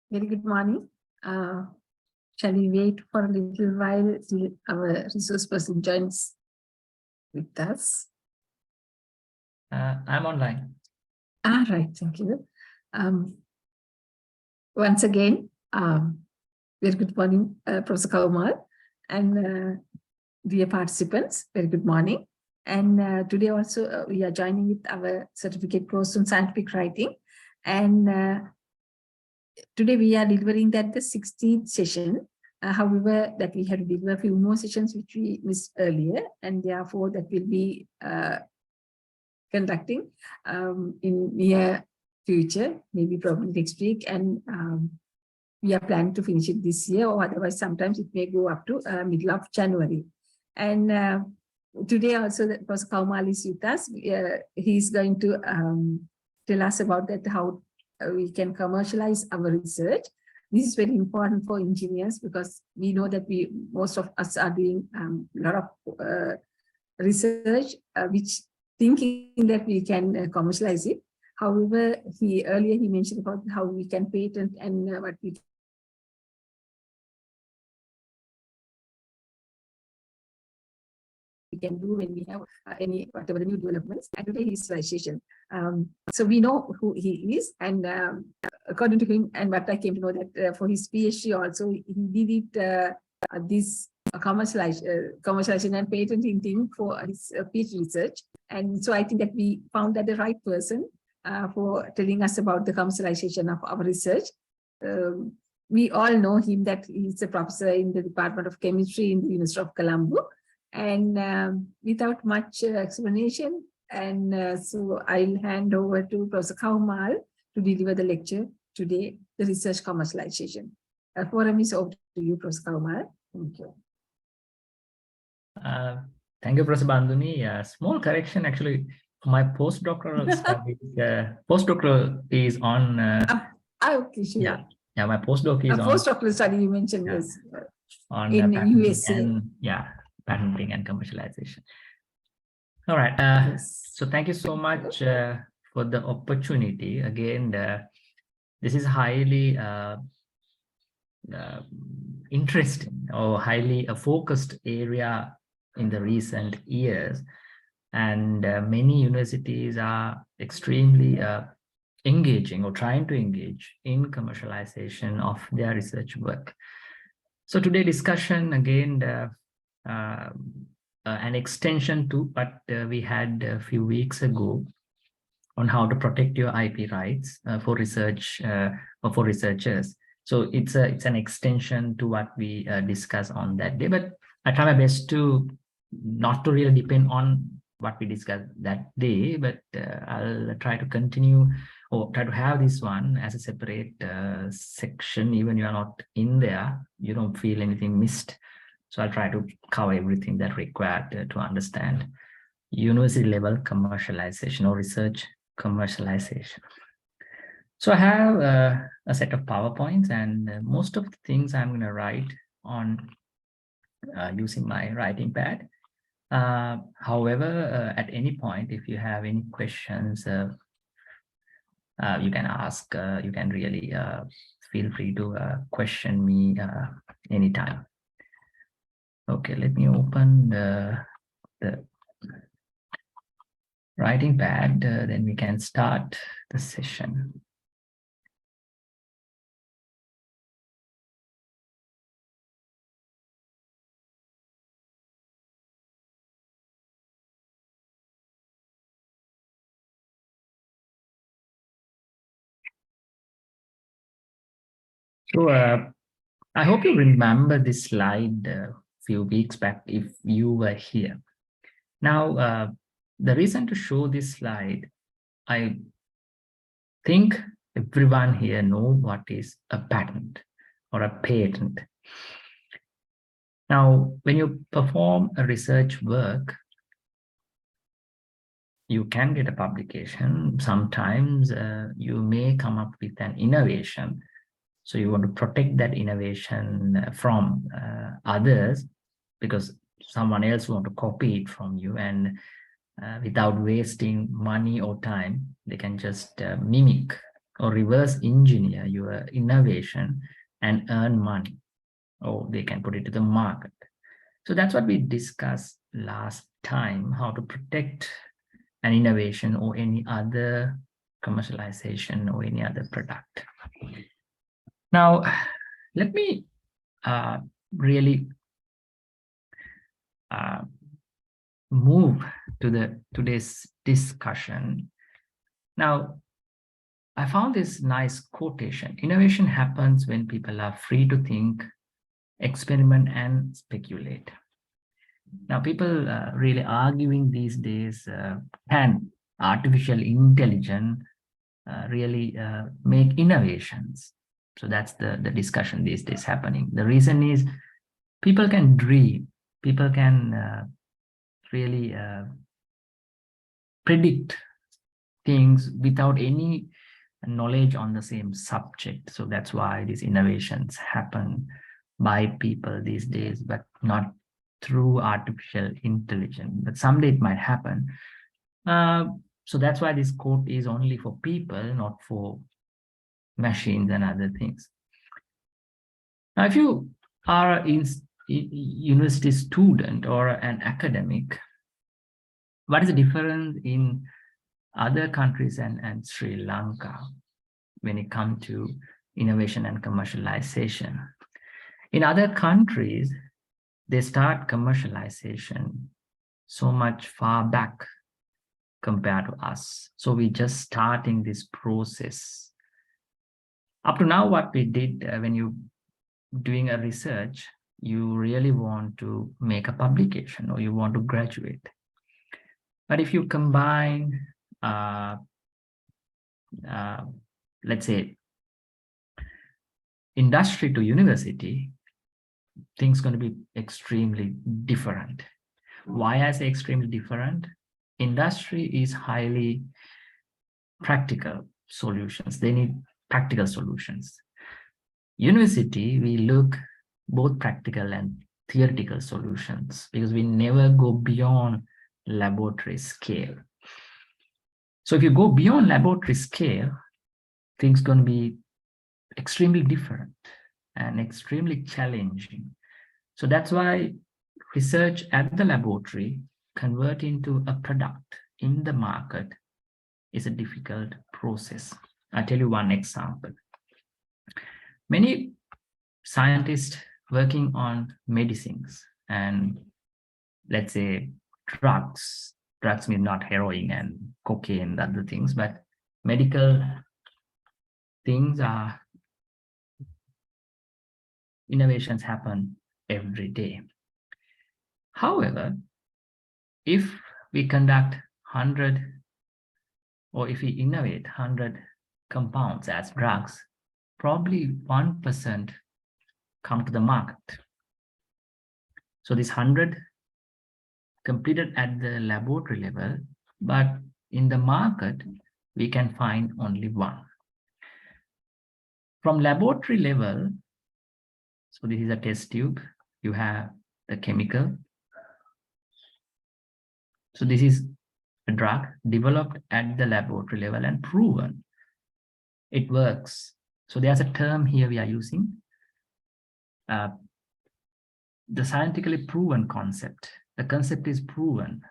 Very good morning. Shall we wait for a little while till our resource person joins with us? I'm online. Right, thank you. Once again, very good morning, Professor Kaumal and dear participants, very good morning. And today also we are joining with our certificate course on scientific writing. And today we are delivering that the 16th session. However, that we have to deliver a few more sessions which we missed earlier, and therefore that will be conducting in near future, maybe probably next week, and we are planning to finish it this year, or otherwise sometimes it may go up to middle of January. And today also Professor Kaumal is with us. He's going to tell us about that, how we can commercialize our research. This is very important for engineers because we know that most of us are doing a lot of research, which thinking that we can commercialize it. However, earlier he mentioned about how we can patent and what we can do when we have any whatever the new developments. And today he's session. So we know who he is, and according to him, and what I came to know that for his PhD also he did it this commercialization and patenting thing for his PhD research. And so I think that we found that the right person for telling us about the commercialization of our research. We all know him that he's a professor in the Department of Chemistry in the University of Colombo. And without much explanation, and so I'll hand over to Professor Kaumal to deliver the lecture today, the research commercialization. Forum is over to you, Professor Kaumal. Thank you. Thank you, Professor Banduni. Small correction, actually, my postdoctoral study, postdoctoral is on. Okay, sure. Yeah, my postdoc is on. Postdoctoral study you mentioned was on in USA. And, patenting and commercialization. All right. Yes. So thank you so much for the opportunity. Again, this is highly interesting or highly focused area in the recent years. And many universities are extremely engaging or trying to engage in commercialization of their research work. So today discussion, again, an extension to what we had a few weeks ago on how to protect your IP rights for research or for researchers. So it's an extension to what we discussed on that day, but I try my best to not to really depend on what we discussed that day, but I'll try to continue or try to have this one as a separate section. Even you are not in there, you don't feel anything missed. So I'll try to cover everything that required to understand university level commercialization or research commercialization. So I have a set of PowerPoints, and most of the things I'm going to write on using my writing pad. However, at any point, if you have any questions, you can ask, you can really feel free to question me anytime. Okay, let me open the writing pad, then we can start the session. So I hope you remember this slide a few weeks back if you were here. Now, the reason to show this slide, I think everyone here knows what is a patent or a patent. Now, when you perform a research work, you can get a publication. Sometimes you may come up with an innovation. So you want to protect that innovation from others because someone else want to copy it from you, and without wasting money or time, they can just mimic or reverse engineer your innovation and earn money, or they can put it to the market. So that's what we discussed last time, how to protect an innovation or any other commercialization or any other product. Now, let me really move to today's discussion. Now, I found this nice quotation. Innovation happens when people are free to think, experiment, and speculate. Now, people really arguing these days, can artificial intelligence really make innovations? So that's the discussion these days happening. The reason is people can dream, people can really predict things without any knowledge on the same subject. So that's why these innovations happen by people these days, but not through artificial intelligence. But someday it might happen. So that's why this quote is only for people, not for machines and other things. Now, if you are a university student or an academic, what is the difference in other countries and Sri Lanka when it comes to innovation and commercialization? In other countries, they start commercialization so much far back compared to us. So we're just starting this process. Up to now, what we did when you're doing a research, you really want to make a publication or you want to graduate. But if you combine, let's say, industry to university, things going to be extremely different. Why I say extremely different? Industry is highly practical solutions. They need practical solutions. University, we look both practical and theoretical solutions because we never go beyond laboratory scale. So if you go beyond laboratory scale, things going to be extremely different and extremely challenging. So that's why research at the laboratory convert into a product in the market is a difficult process. I'll tell you one example. Many scientists working on medicines and let's say drugs mean not heroin and cocaine and other things, but medical things are innovations happen every day. However, if we conduct 100 or if we innovate 100 compounds as drugs, probably 1% come to the market. So this 100 completed at the laboratory level, but in the market, we can find only one. From laboratory level, so this is a test tube, you have the chemical. So this is a drug developed at the laboratory level and proven it works. So there's a term here we are using, the scientifically proven concept. The concept is proven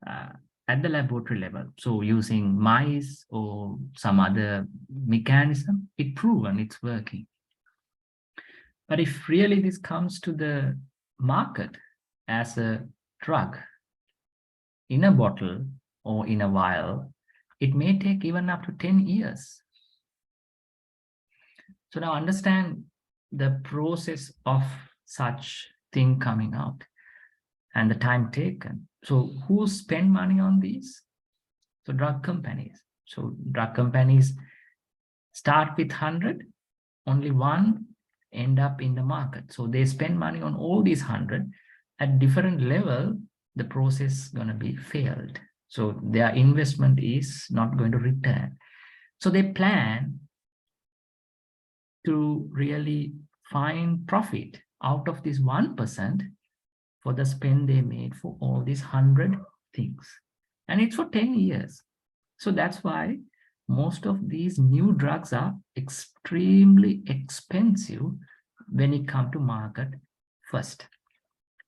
at the laboratory level. So using mice or some other mechanism, it's proven it's working. But if really this comes to the market as a drug in a bottle or in a vial, it may take even up to 10 years. So now understand the process of such thing coming out and the time taken. So who spend money on these? So drug companies. So drug companies start with 100, only one end up in the market. So they spend money on all these 100 at different level, the process is going to be failed. So their investment is not going to return. So they plan to really find profit out of this 1% for the spend they made for all these 100 things. And it's for 10 years. So that's why most of these new drugs are extremely expensive when it comes to market first.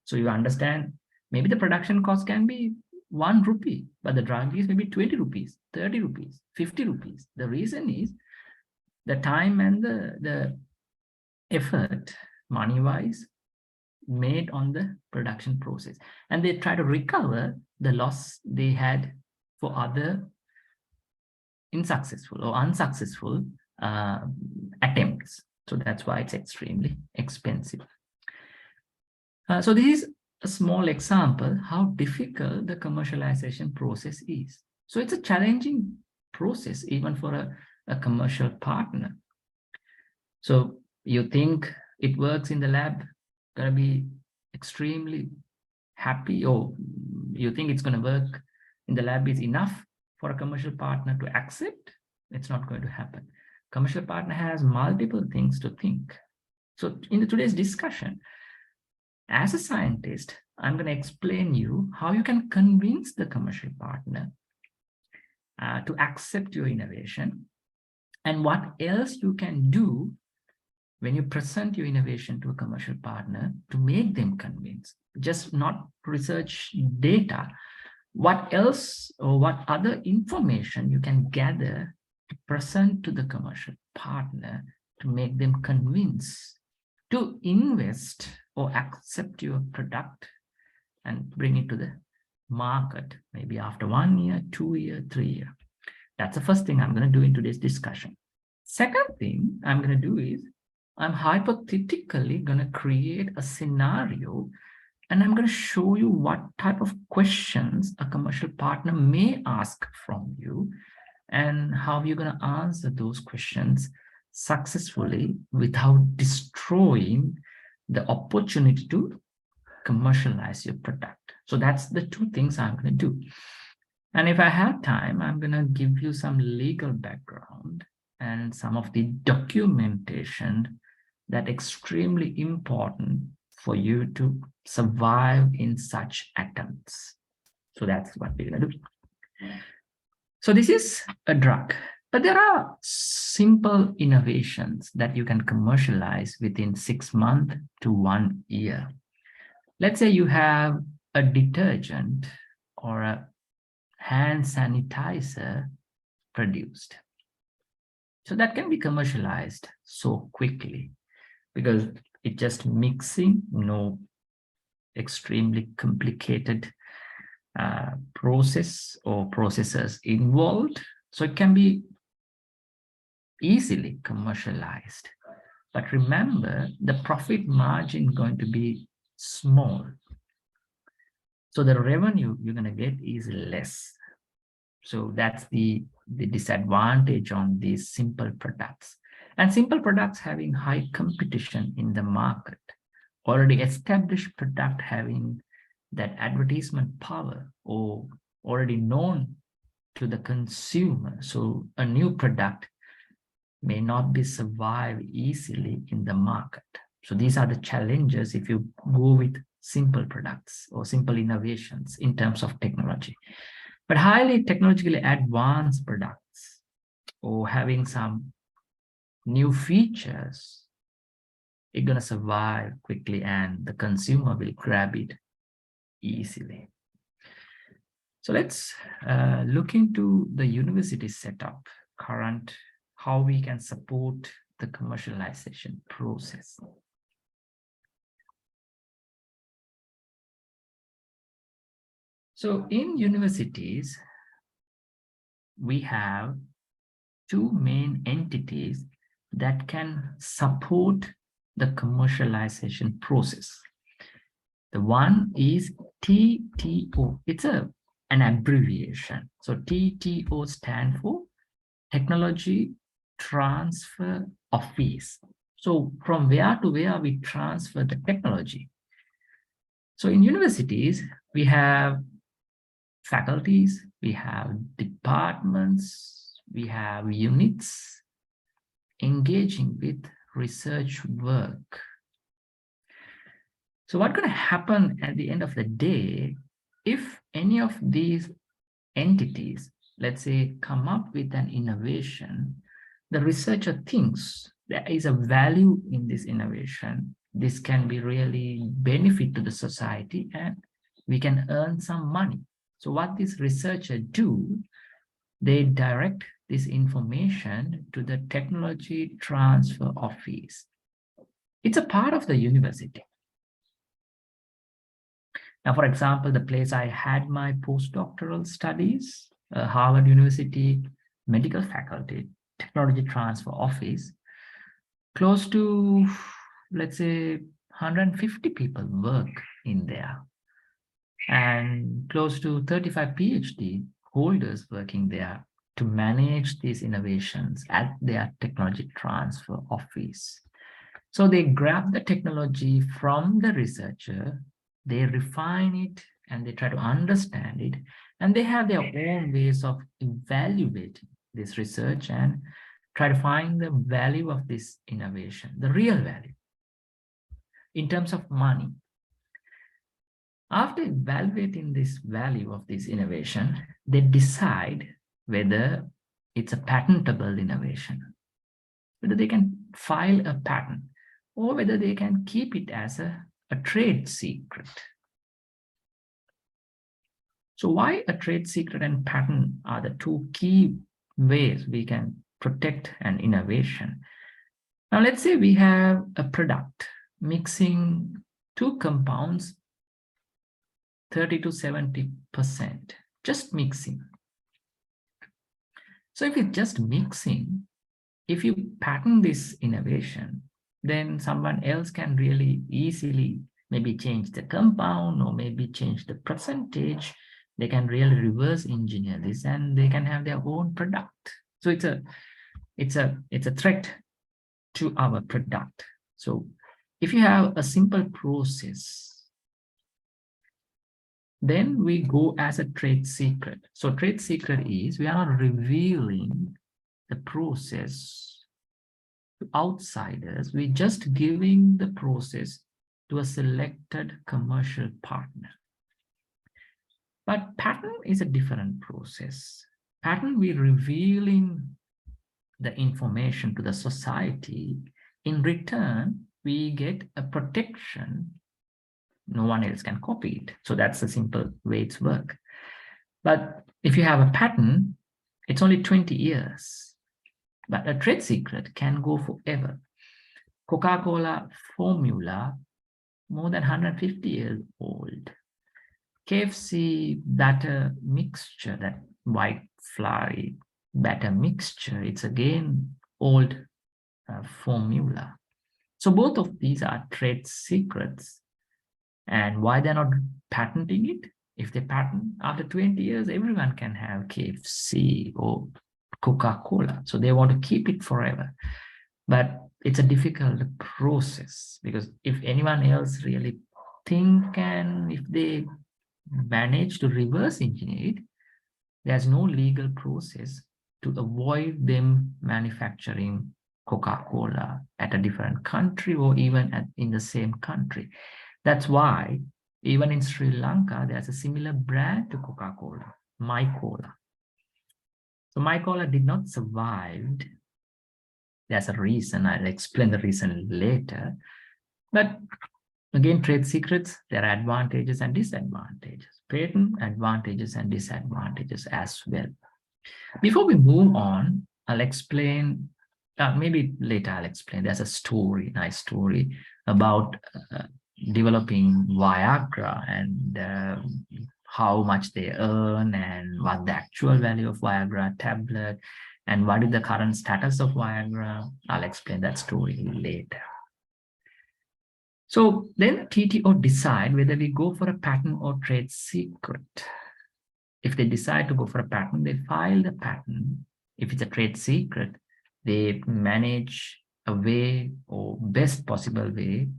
So you understand, maybe the production cost can be 1 rupee, but the drug is maybe 20 rupees, 30 rupees, 50 rupees. The reason is the time and the effort, money-wise, made on the production process. And they try to recover the loss they had for other unsuccessful attempts. So that's why it's extremely expensive. So this is a small example how difficult the commercialization process is. So it's a challenging process even for a commercial partner. So you think it works in the lab, gonna be extremely happy, or you think it's going to work in the lab is enough for a commercial partner to accept? It's not going to happen. Commercial partner has multiple things to think. So in today's discussion, as a scientist, I'm going to explain you how you can convince the commercial partner to accept your innovation, and what else you can do when you present your innovation to a commercial partner to make them convinced. Just not research data. What else or what other information you can gather to present to the commercial partner to make them convinced to invest or accept your product and bring it to the market, maybe after 1 year, 2 year, 3 year. That's the first thing I'm going to do in today's discussion. Second thing I'm going to do is I'm hypothetically going to create a scenario, and I'm going to show you what type of questions a commercial partner may ask from you and how you're going to answer those questions successfully without destroying the opportunity to commercialize your product. So that's the 2 things I'm going to do. And if I have time, I'm going to give you some legal background and some of the documentation that extremely important for you to survive in such attempts. So that's what we're going to do. So this is a drug, but there are simple innovations that you can commercialize within 6 months to 1 year. Let's say you have a detergent or a hand sanitizer produced. So that can be commercialized so quickly because it's just mixing, no extremely complicated process or processes involved. So it can be easily commercialized. But remember, the profit margin is going to be small. So the revenue you're going to get is less. So that's the disadvantage on these simple products. And simple products having high competition in the market. Already established product having that advertisement power or already known to the consumer. So a new product may not be survive easily in the market. So these are the challenges if you go with simple products or simple innovations in terms of technology. But highly technologically advanced products or having some new features, it's going to survive quickly and the consumer will grab it easily. So let's look into the university setup, current, how we can support the commercialization process. So in universities, we have 2 main entities that can support the commercialization process. The one is TTO. It's an abbreviation. So TTO stands for Technology Transfer Office. So from where to where we transfer the technology. So in universities, we have faculties, we have departments, we have units engaging with research work. So what's going to happen at the end of the day, if any of these entities let's say, come up with an innovation, the researcher thinks there is a value in this innovation. This can be really benefit to the society and we can earn some money. So what this researcher do, they direct this information to the technology transfer office. It's a part of the university. Now, for example, the place I had my postdoctoral studies, Harvard University Medical Faculty Technology Transfer Office, close to, let's say, 150 people work in there, and close to 35 PhD holders working there to manage these innovations at their technology transfer office. So they grab the technology from the researcher, they refine it, and they try to understand it, and they have their own ways of evaluating this research and try to find the value of this innovation, the real value in terms of money. After evaluating this value of this innovation, they decide whether it's a patentable innovation, whether they can file a patent, or whether they can keep it as a trade secret. So why a trade secret and patent are the two key ways we can protect an innovation. Now, let's say we have a product mixing two compounds 30 to 70%, just mixing. So if it's just mixing, if you patent this innovation, then someone else can really easily maybe change the compound or maybe change the percentage. They can really reverse engineer this and they can have their own product. So it's a threat to our product. So if you have a simple process, then we go as a trade secret. So trade secret is we are not revealing the process to outsiders. We're just giving the process to a selected commercial partner. But patent is a different process. Patent, we're revealing the information to the society. In return, we get a protection. No one else can copy it. So that's the simple way it's work. But if you have a patent, it's only 20 years. But a trade secret can go forever. CocaCola formula, more than 150 years old. KFC batter mixture, that white flour batter mixture, it's again old formula. So both of these are trade secrets. And why they're not patenting it? If they patent, after 20 years, everyone can have KFC or Coca-Cola. So they want to keep it forever. But it's a difficult process because if anyone else really think and if they manage to reverse engineer it, there's no legal process to avoid them manufacturing Coca-Cola at a different country or even in the same country. That's why even in Sri Lanka, there's a similar brand to Coca-Cola, MyCola. So MyCola did not survive. There's a reason. I'll explain the reason later. But again, trade secrets, there are advantages and disadvantages. Patent advantages and disadvantages as well. Before we move on, I'll explain, maybe later I'll explain. There's a story, nice story about developing Viagra and how much they earn and what the actual value of Viagra tablet and what is the current status of Viagra. I'll explain that story later. So then TTO decide whether we go for a patent or trade secret. If they decide to go for a patent, they file the patent. If it's a trade secret, they manage a way or best possible way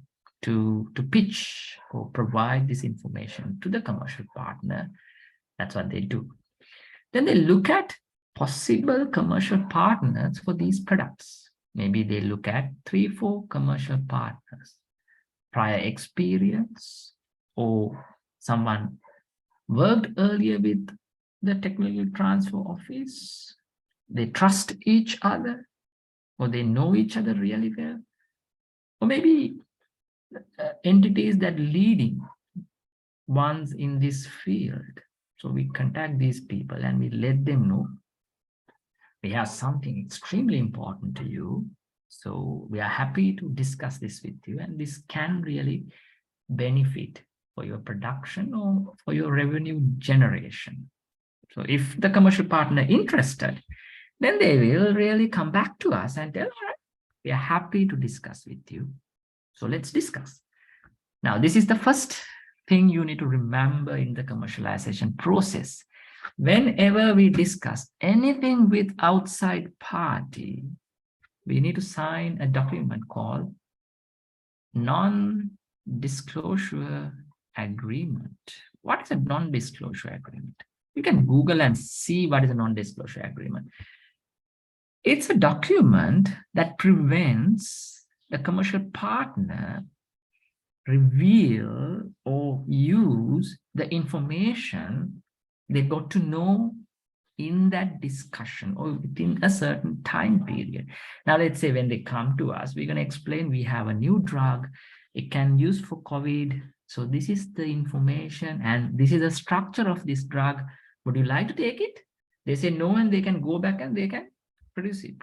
to pitch or provide this information to the commercial partner. That's what they do. Then they look at possible commercial partners for these products. Maybe they look at 3-4 commercial partners, prior experience, or someone worked earlier with the technical transfer office, they trust each other, or they know each other really well, or maybe entities that leading ones in this field. So we contact these people and we let them know we have something extremely important to you. So we are happy to discuss this with you, and this can really benefit for your production or for your revenue generation. So if the commercial partner interested, then they will really come back to us and tell, all right, we are happy to discuss with you. So let's discuss. Now, this is the first thing you need to remember in the commercialization process. Whenever we discuss anything with outside party, we need to sign a document called non-disclosure agreement. What is a non-disclosure agreement? You can Google and see what is a non-disclosure agreement. It's a document that prevents the commercial partner reveal or use the information they got to know in that discussion or within a certain time period. Now, let's say when they come to us, we're going to explain we have a new drug. It can be used for COVID. So this is the information and this is the structure of this drug. Would you like to take it? They say no, and they can go back and they can produce it,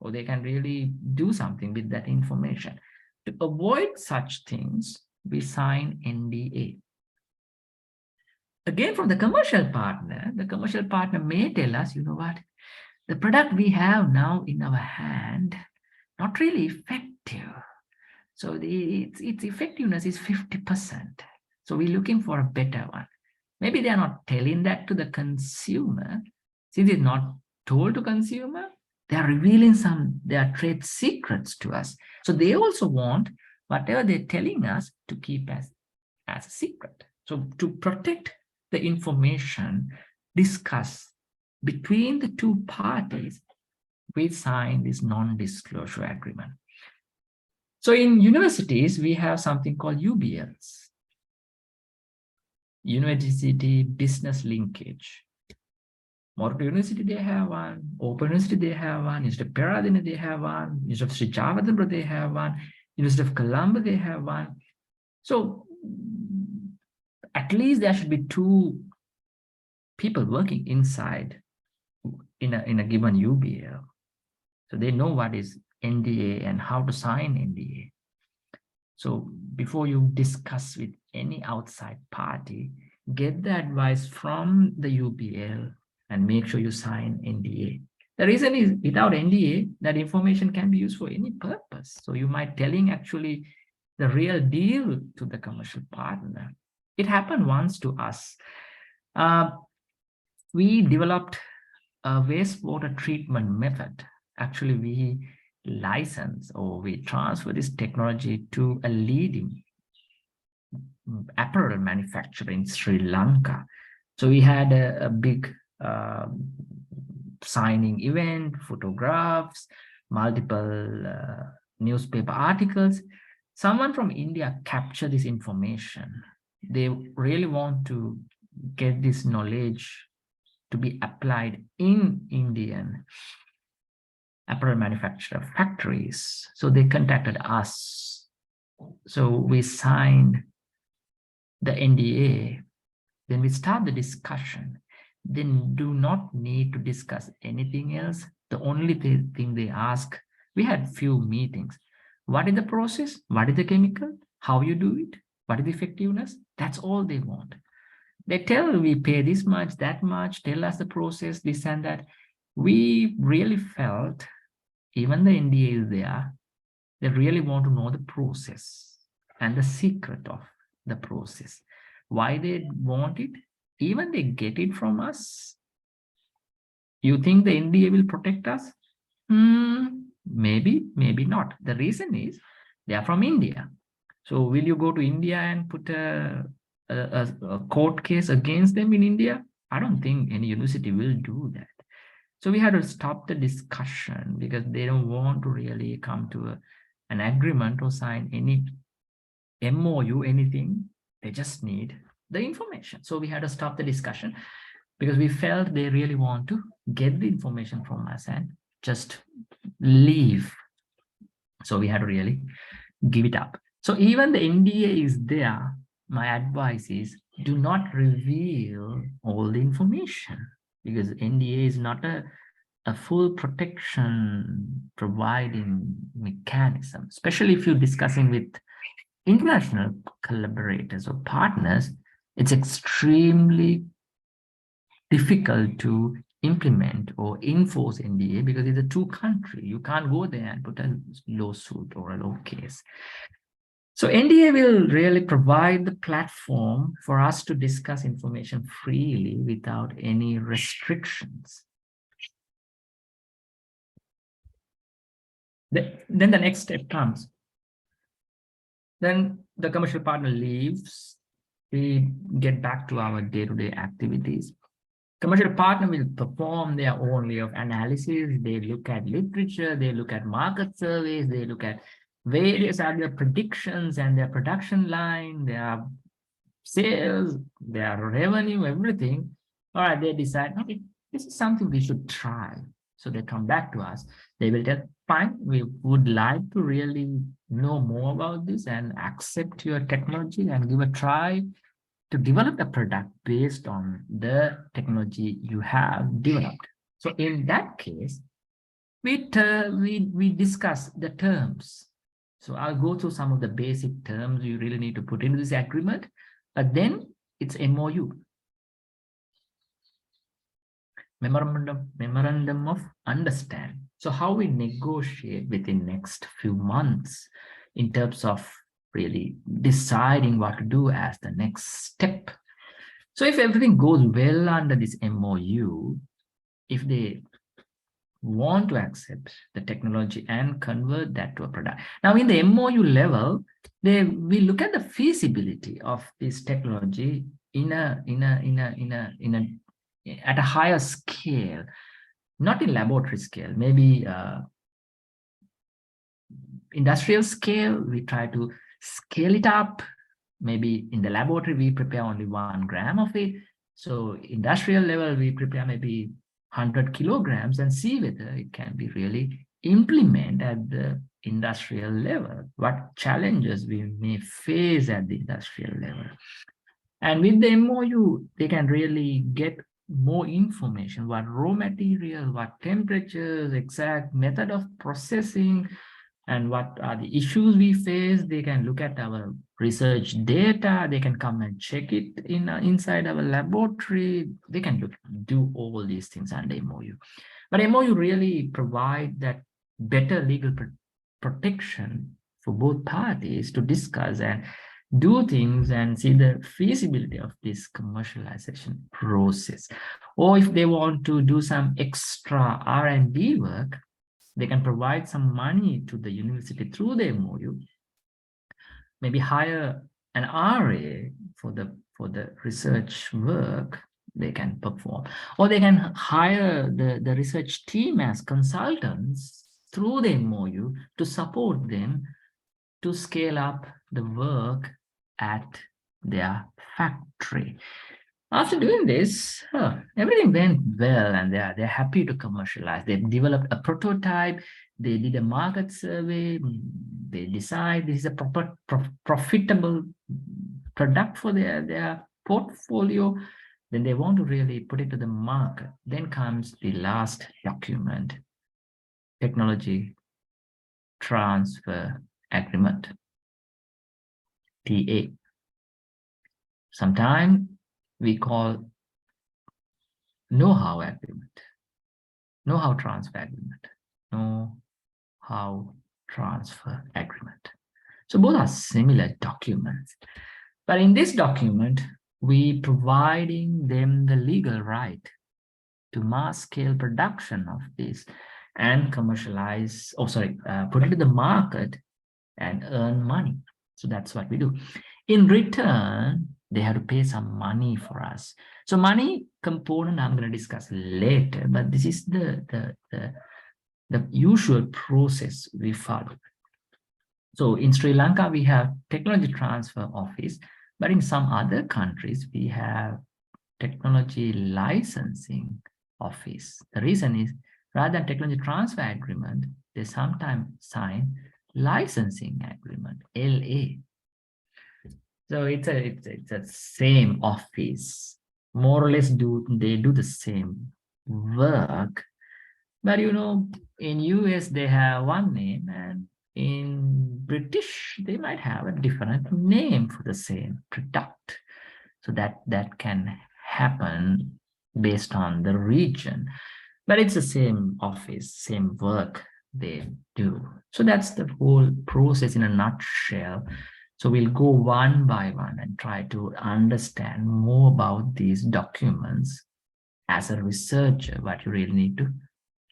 or they can really do something with that information. To avoid such things, we sign NDA. Again, from the commercial partner may tell us, you know what, the product we have now in our hand, not really effective. So its effectiveness is 50%. So we're looking for a better one. Maybe they're not telling that to the consumer. Since it's not told to consumer, they are revealing their trade secrets to us. So they also want whatever they're telling us to keep as a secret. So to protect the information discussed between the two parties, we sign this non-disclosure agreement. So in universities, we have something called UBLs, University Business Linkage. Moreover University, they have one. Open University, they have one. University of Peradeniya, they have one. University of Sri Javadambra, they have one. University of Colombo, they have one. So at least there should be 2 people working inside in a given UBL. So they know what is NDA and how to sign NDA. So before you discuss with any outside party, get the advice from the UBL and make sure you sign NDA. The reason is without NDA, that information can be used for any purpose. So you might telling actually the real deal to the commercial partner. It happened once to us. We developed a wastewater treatment method. Actually, we license or we transfer this technology to a leading apparel manufacturer in Sri Lanka. So we had a big signing event, photographs, multiple newspaper articles. Someone from India captured this information. They really want to get this knowledge to be applied in Indian apparel manufacturer factories. So they contacted us. So we signed the NDA. Then we start the discussion. Then do not need to discuss anything else. The only thing they ask, we had few meetings. What is the process? What is the chemical? How you do it? What is the effectiveness? That's all they want. They tell we pay this much, that much, tell us the process, this and that. We really felt, even the NDA is there, they really want to know the process and the secret of the process. Why they want it? Even they get it from us. You think the NDA will protect us? Maybe, maybe not. The reason is they are from India. So will you go to India and put a court case against them in India? I don't think any university will do that. So we had to stop the discussion because they don't want to really come to an agreement or sign any MOU, anything. They just need the information. So we had to stop the discussion. because we felt they really want to get the information from us and just leave. So we had to really give it up. So even the NDA is there. My advice is do not reveal all the information, because NDA is not a full protection providing mechanism, especially if you're discussing with international collaborators or partners. It's extremely difficult to implement or enforce NDA because it's a two-country. You can't go there and put a lawsuit or a law case. So NDA will really provide the platform for us to discuss information freely without any restrictions. Then the next step comes. Then the commercial partner leaves. We get back to our day-to-day activities. Commercial partner will perform their own way of analysis. They look at literature, they look at market surveys, they look at various other predictions and their production line, their sales, their revenue, everything. All right, they decide, okay, this is something we should try. So they come back to us. They will tell, fine, we would like to really know more about this and accept your technology and give a try to develop a product based on the technology you have developed. So in that case, we discuss the terms. So I'll go through some of the basic terms you really need to put into this agreement, but then it's MOU. Memorandum of Understanding. So how we negotiate within next few months in terms of really deciding what to do as the next step. So if everything goes well under this MOU, if they want to accept the technology and convert that to a product. Now in the MOU level, we look at the feasibility of this technology at a higher scale, not in laboratory scale, maybe industrial scale. We try to scale it up. Maybe in the laboratory, we prepare only 1 gram of it. So industrial level, we prepare maybe 100 kilograms and see whether it can be really implemented at the industrial level, what challenges we may face at the industrial level. And with the MOU, they can really get more information, what raw material, what temperatures, exact method of processing, and what are the issues we face. They can look at our research data. They can come and check it inside our laboratory. They can do all these things under MOU. But MOU really provide that better legal protection for both parties to discuss and do things and see the feasibility of this commercialization process. Or if they want to do some extra R&D work, they can provide some money to the university through the MOU, maybe hire an RA for the research work they can perform, or they can hire the research team as consultants through the MOU to support them to scale up the work at their factory. After doing this, everything went well, and they're happy to commercialize. They've developed a prototype. They did a market survey. They decide this is a profitable product for their portfolio. Then they want to really put it to the market. Then comes the last document, Technology Transfer Agreement, TA. Sometimes we call know-how agreement, know-how transfer agreement, know-how transfer agreement. So both are similar documents. But in this document, we providing them the legal right to mass scale production of this and commercialize, put it to the market and earn money. So that's what we do. In return, they have to pay some money for us. So money component I'm going to discuss later, but this is the usual process we follow. So in Sri Lanka, we have technology transfer office, but in some other countries, we have technology licensing office. The reason is, rather than technology transfer agreement, they sometimes sign licensing agreement, LA. So it's a same office, more or less they do the same work, but in US they have one name, and in British they might have a different name for the same product. So that can happen based on the region, but it's the same office, same work they do. So that's the whole process in a nutshell. So we'll go one by one and try to understand more about these documents. As a researcher, what you really need to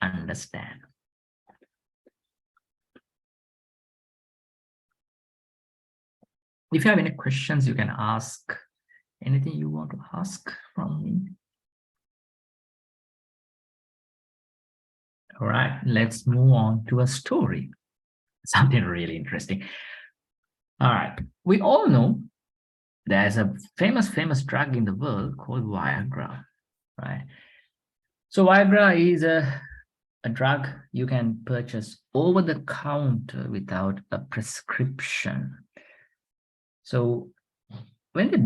understand. If you have any questions, you can ask. Anything you want to ask from me? All right, let's move on to a story. Something really interesting. All right, we all know there's a famous drug in the world called Viagra, right? So Viagra is a drug you can purchase over the counter without a prescription. So when they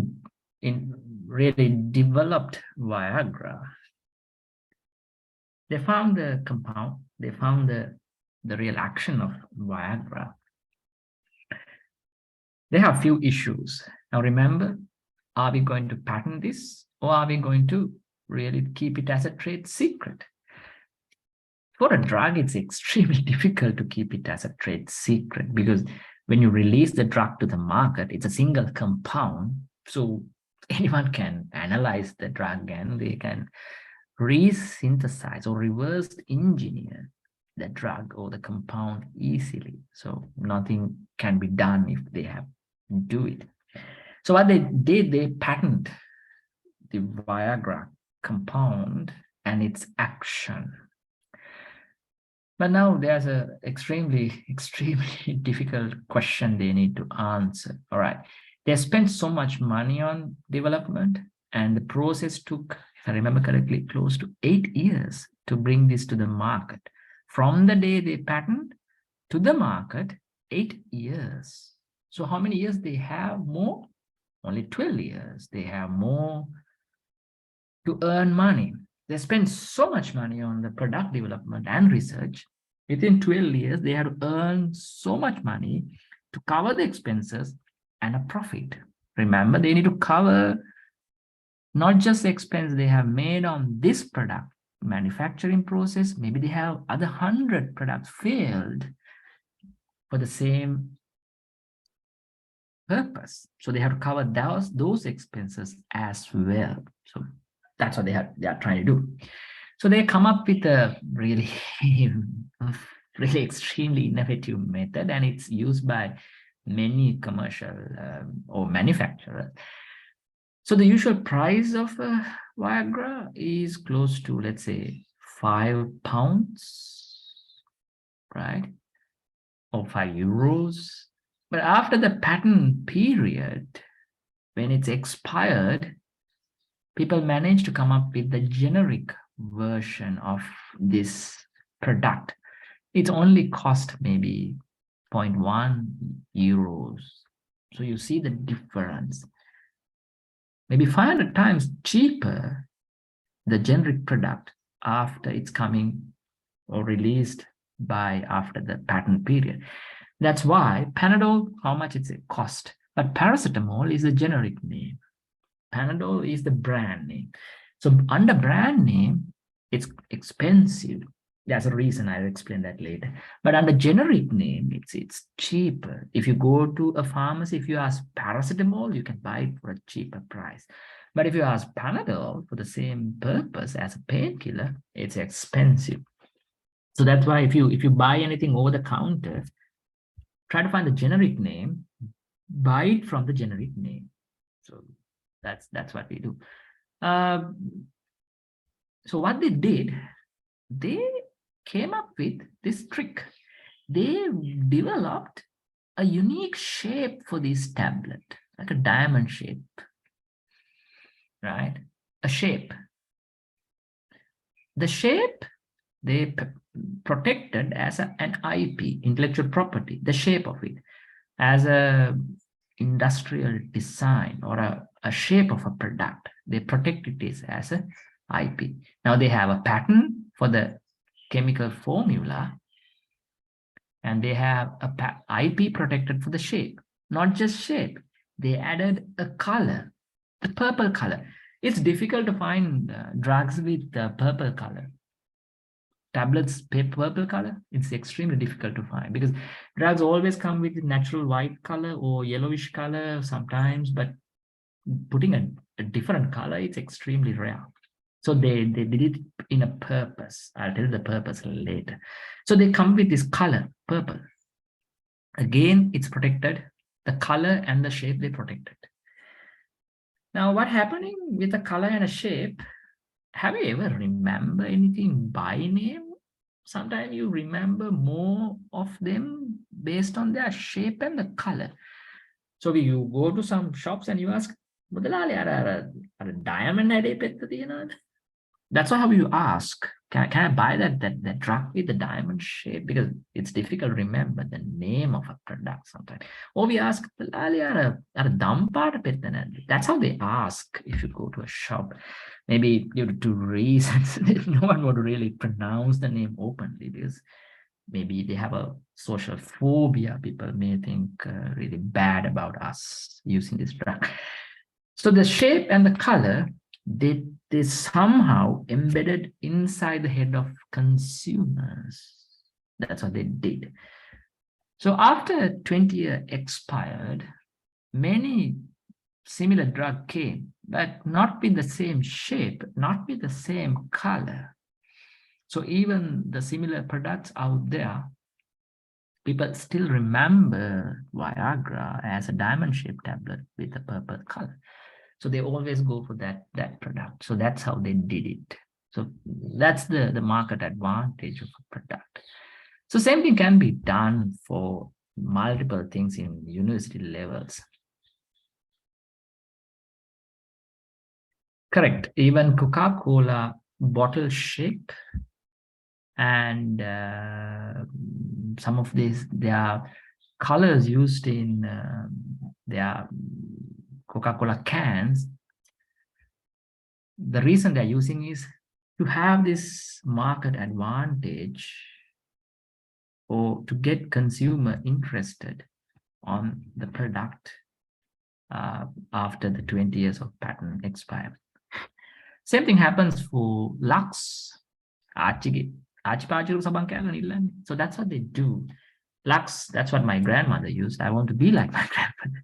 really developed Viagra, they found the compound, they found the real action of Viagra. They have few issues. Now remember, are we going to patent this, or are we going to really keep it as a trade secret? For a drug, it's extremely difficult to keep it as a trade secret, because when you release the drug to the market, it's a single compound. So anyone can analyze the drug and they can resynthesize or reverse engineer the drug or the compound easily. So nothing can be done if they have to do it. So what they did, they patent the Viagra compound and its action. But now there's a extremely difficult question they need to answer. All right. They spent so much money on development, and the process took, if I remember correctly, close to 8 years to bring this to the market. From the day they patent to the market, 8 years. So how many years they have more? Only 12 years. They have more to earn money. They spend so much money on the product development and research. Within 12 years, they have to earn so much money to cover the expenses and a profit. Remember, they need to cover not just the expense they have made on this product manufacturing process. Maybe they have other 100 products failed for the same purpose. So they have to cover those expenses as well. So that's what they are trying to do. So they come up with a really extremely innovative method, and it's used by many commercial or manufacturers. So the usual price of Viagra is close to, let's say, £5, right? Or €5. But after the patent period, when it's expired, people manage to come up with the generic version of this product. It only cost maybe €0.1. So you see the difference. Maybe 500 times cheaper, the generic product, after it's coming or released by after the patent period. That's why Panadol, how much it's a cost, but paracetamol is a generic name. Panadol is the brand name. So under brand name, it's expensive. There's a reason, I'll explain that later. But under generic name, it's cheaper. If you go to a pharmacy, if you ask paracetamol, you can buy it for a cheaper price. But if you ask Panadol for the same purpose as a painkiller, it's expensive. So that's why if you buy anything over the counter, try to find the generic name, buy it from the generic name. So that's what we do. So what they did, they came up with this trick. They developed a unique shape for this tablet, like a diamond shape, right? a shape. The shape they protected as an IP, intellectual property, the shape of it, as a industrial design or a shape of a product. They protect it as a IP. Now they have a patent for the chemical formula, and they have a IP protected for the shape. Not just shape, they added a color, the purple color. It's difficult to find drugs with purple color. Tablets purple color, it's extremely difficult to find because drugs always come with natural white color or yellowish color sometimes, but putting a different color, it's extremely rare. So they did it in a purpose. I'll tell you the purpose later. So they come with this color, purple. Again, it's protected. The color and the shape, they protected. Now, what happening with the color and a shape? Have you ever remember anything by name? Sometimes you remember more of them based on their shape and the color. So you go to some shops and you ask, diamond head. That's how you ask. Can I buy that drug with the diamond shape? Because it's difficult to remember the name of a product sometimes. Or we ask, that's how they ask if you go to a shop. Maybe due to two reasons, no one would really pronounce the name openly because maybe they have a social phobia. People may think really bad about us using this drug. So the shape and the color, they somehow embedded inside the head of consumers. That's what they did. So after 20 years expired, many similar drug came, but not with the same shape, not with the same color. So even the similar products out there, people still remember Viagra as a diamond-shaped tablet with a purple color. So they always go for that product. So that's how they did it. So that's the market advantage of a product. So same thing can be done for multiple things in university levels. Correct. Even Coca-Cola bottle shape and some of these, their colors used in their Coca-Cola cans, the reason they're using is to have this market advantage or to get consumer interested on the product after the 20 years of patent expire. Same thing happens for Lux. So that's what they do. Lux, that's what my grandmother used. I want to be like my grandmother.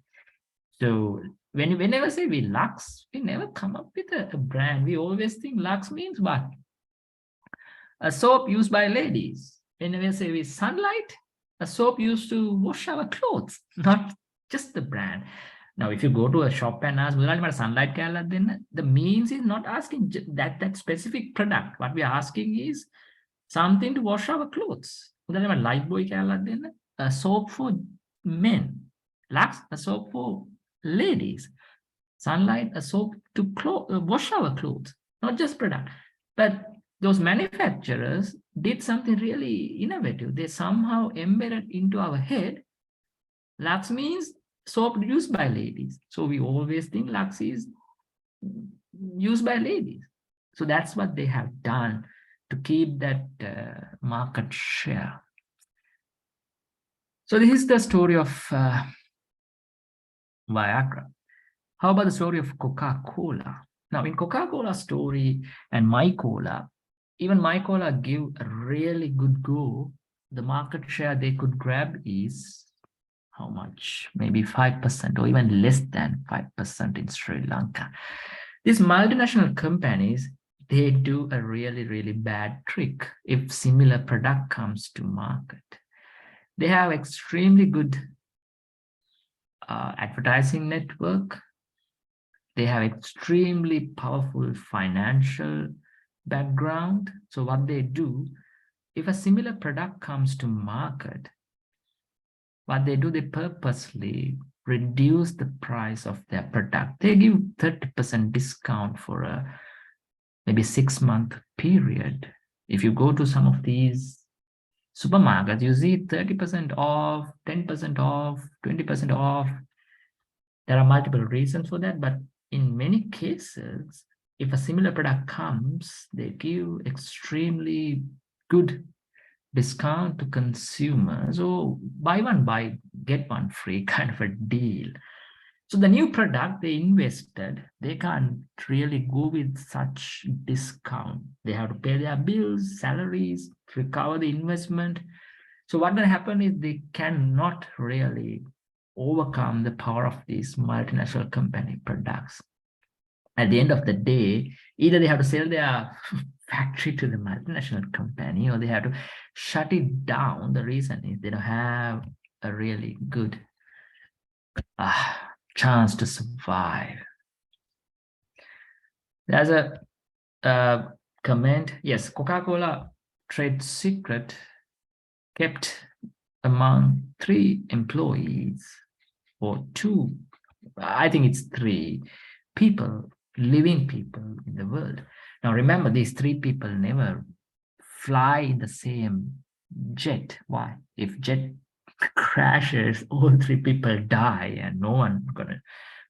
So whenever say we Lux, we never come up with a brand. We always think Lux means what? A soap used by ladies. Whenever say we Sunlight, a soap used to wash our clothes, not just the brand. Now, if you go to a shop and ask, Sunlight, then the means is not asking that specific product. What we are asking is something to wash our clothes. Lifebuoy, a soap for men. Lux, a soap for ladies. Sunlight, a soap to wash our clothes, not just product. But those manufacturers did something really innovative. They somehow embedded into our head, Lux means soap used by ladies. So we always think Lux is used by ladies. So that's what they have done to keep that market share. So this is the story of Viagra. How about the story of Coca-Cola? Now, in Coca-Cola story and My Cola, even My Cola give a really good go. The market share they could grab is how much? Maybe 5% or even less than 5% in Sri Lanka. These multinational companies, they do a really, really bad trick if similar product comes to market. They have extremely good advertising network. They have extremely powerful financial background. So what they do, if a similar product comes to market, what they do, they purposely reduce the price of their product. They give 30% discount for a maybe 6-month period. If you go to some of these supermarkets, you see 30% off, 10% off, 20% off. There are multiple reasons for that, but in many cases, if a similar product comes, they give extremely good discount to consumers. So buy one, get one free kind of a deal. So the new product they invested, they can't really go with such discount. They have to pay their bills, salaries, recover the investment. So what will happen is they cannot really overcome the power of these multinational company products. At the end of the day, either they have to sell their factory to the multinational company or they have to shut it down. The reason is they don't have a really good chance to survive. There's a comment. Yes, Coca-Cola trade secret kept among 3 employees or 2, I think it's 3 people, living people in the world. Now remember, these 3 people never fly in the same jet. Why? If jet crashes, all 3 people die and no one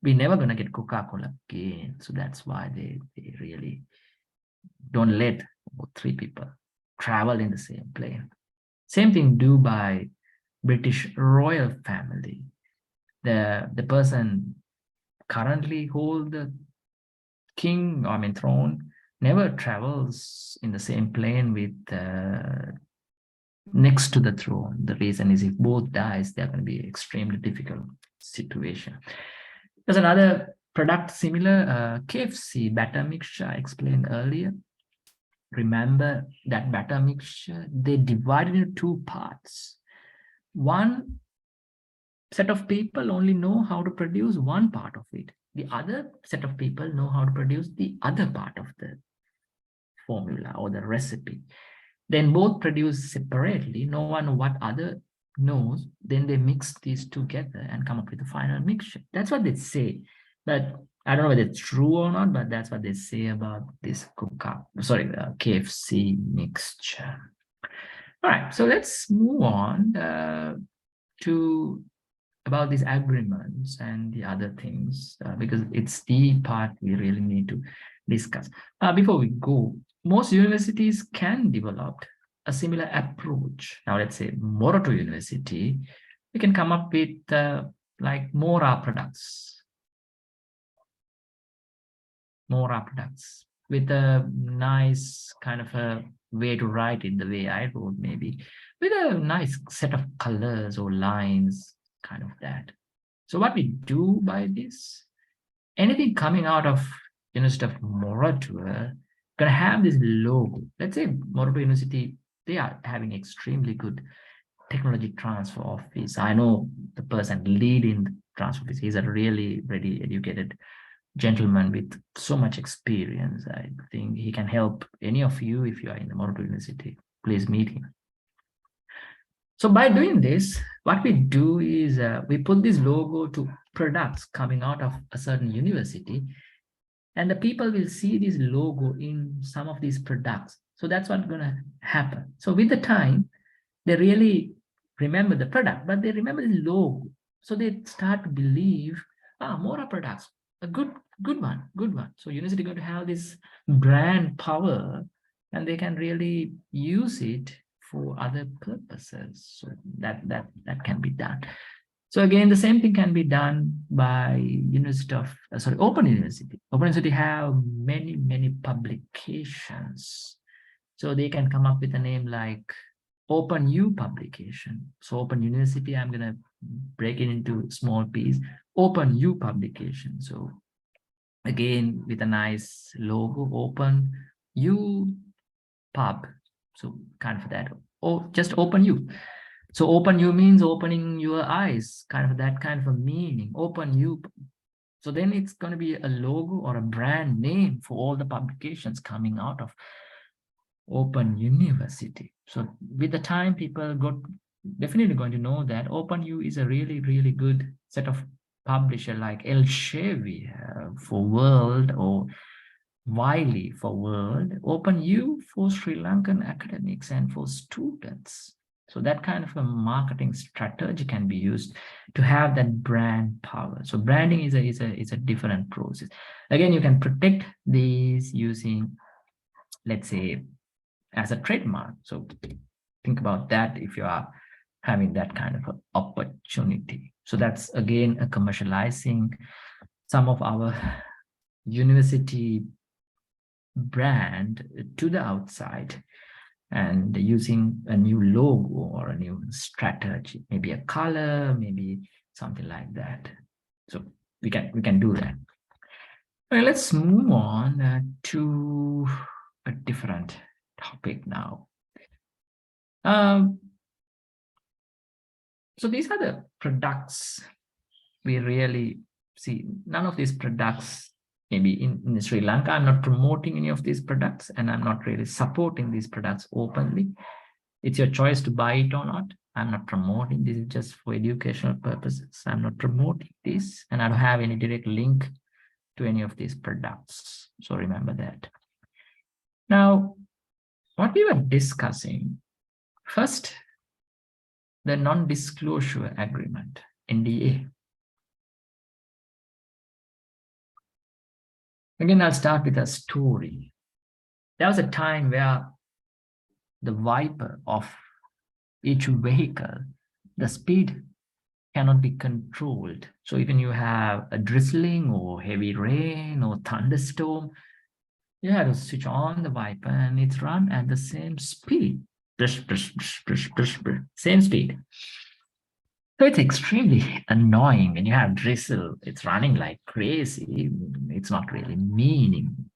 we never gonna get Coca-Cola again. So that's why they really don't let 3 people travel in the same plane. Same thing do by British royal family. The person currently hold the throne never travels in the same plane with next to the throne. The reason is if both dies, they're going to be extremely difficult situation. There's another product similar, KFC batter mixture I explained earlier. Remember that batter mixture, they divided into 2 parts. One set of people only know how to produce one part of it. The other set of people know how to produce the other part of the formula or the recipe. Then both produce separately. No one knows what other knows. Then they mix these together and come up with a final mixture. That's what they say. But I don't know whether it's true or not, but that's what they say about this KFC mixture. All right, so let's move on to about these agreements and the other things, because it's the part we really need to discuss. Before we go, most universities can develop a similar approach. Now, let's say Moroto University, we can come up with like Mora products with a nice kind of a way to write it, the way I wrote, maybe with a nice set of colors or lines, kind of that. So what we do by this, anything coming out of University of Moratuwa gonna have this logo. Let's say Moratuwa University, they are having extremely good technology transfer office. I know the person leading the transfer office. He's a really very educated gentleman with so much experience. I think he can help any of you if you are in the Moratuwa University. Please meet him. So by doing this, what we do is we put this logo to products coming out of a certain university, and the people will see this logo in some of these products. So that's what's going to happen. So with the time, they really remember the product, but they remember the logo. So they start to believe, Mora products, a good one. So university is going to have this brand power, and they can really use it for other purposes. So that can be done. So again, the same thing can be done by Open University. Open University have many publications. So they can come up with a name like Open U publication. So Open University, I'm gonna break it into small piece. Open U publication. So again, with a nice logo, Open U pub. So kind of that, or just Open U. So Open U means opening your eyes, kind of that kind of a meaning, Open U. So then it's going to be a logo or a brand name for all the publications coming out of Open University. So with the time, people definitely going to know that Open U is a really good set of publisher like Elsevier for World or widely for world, open you for Sri Lankan academics and for students. So that kind of a marketing strategy can be used to have that brand power. So branding is a different process. Again, you can protect these using, let's say, as a trademark. So think about that if you are having that kind of an opportunity. So that's again a commercializing some of our university brand to the outside and using a new logo or a new strategy, maybe a color, maybe something like that. So we can do that. All right, let's move on to a different topic now. So these are the products we really see. None of these products, maybe in Sri Lanka, I'm not promoting any of these products and I'm not really supporting these products openly. It's your choice to buy it or not. I'm not promoting. This is just for educational purposes. I'm not promoting this and I don't have any direct link to any of these products. So remember that. Now, what we were discussing, first, the non-disclosure agreement, NDA. Again, I'll start with a story. There was a time where the wiper of each vehicle, the speed cannot be controlled. So even you have a drizzling or heavy rain or thunderstorm, you have to switch on the wiper and it's run at the same speed. Same speed. So it's extremely annoying when you have drizzle. It's running like crazy. It's not really meaning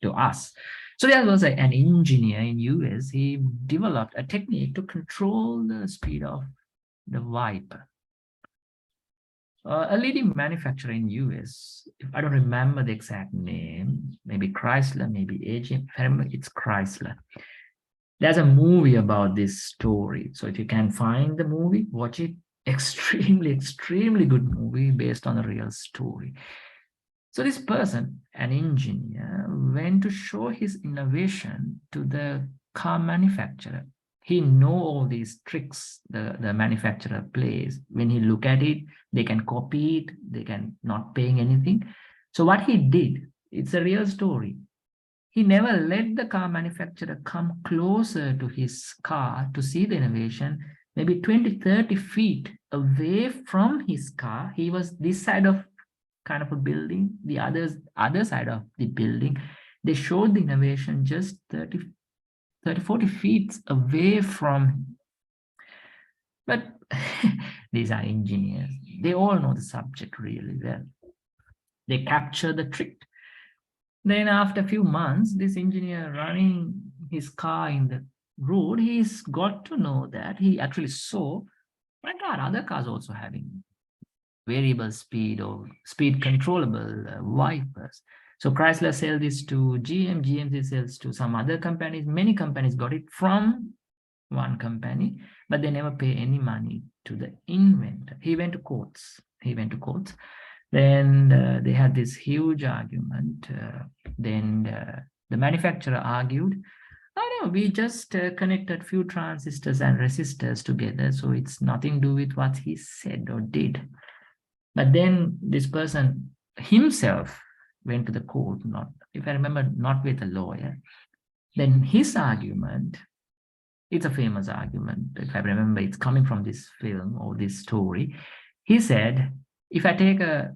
to us. So there was an engineer in US. He developed a technique to control the speed of the wiper. A leading manufacturer in US, if I don't remember the exact name, maybe Chrysler, maybe AGM, if I remember, it's Chrysler. There's a movie about this story. So if you can find the movie, watch it. Extremely, extremely good movie based on a real story. So this person, an engineer, went to show his innovation to the car manufacturer. He know all these tricks the manufacturer plays. When he look at it, they can copy it, they can not paying anything. So what he did, it's a real story. He never let the car manufacturer come closer to his car to see the innovation. Maybe 20, 30 feet away from his car, he was this side of kind of a building, the other side of the building. They showed the innovation just 30, 40 feet away from him. But these are engineers. They all know the subject really well. They capture the trick. Then after a few months, this engineer running his car in the road, he's got to know that he actually saw, my God, other cars also having variable speed or speed controllable wipers. So Chrysler sells this to GM, GM sells to some other companies. Many companies got it from one company, but they never pay any money to the inventor. He went to courts. Then they had this huge argument. Then the manufacturer argued, oh no, we just connected few transistors and resistors together. So it's nothing to do with what he said or did. But then this person himself went to the court, not, if I remember, not with a lawyer. Then his argument, it's a famous argument. If I remember, it's coming from this film or this story. He said, if I take a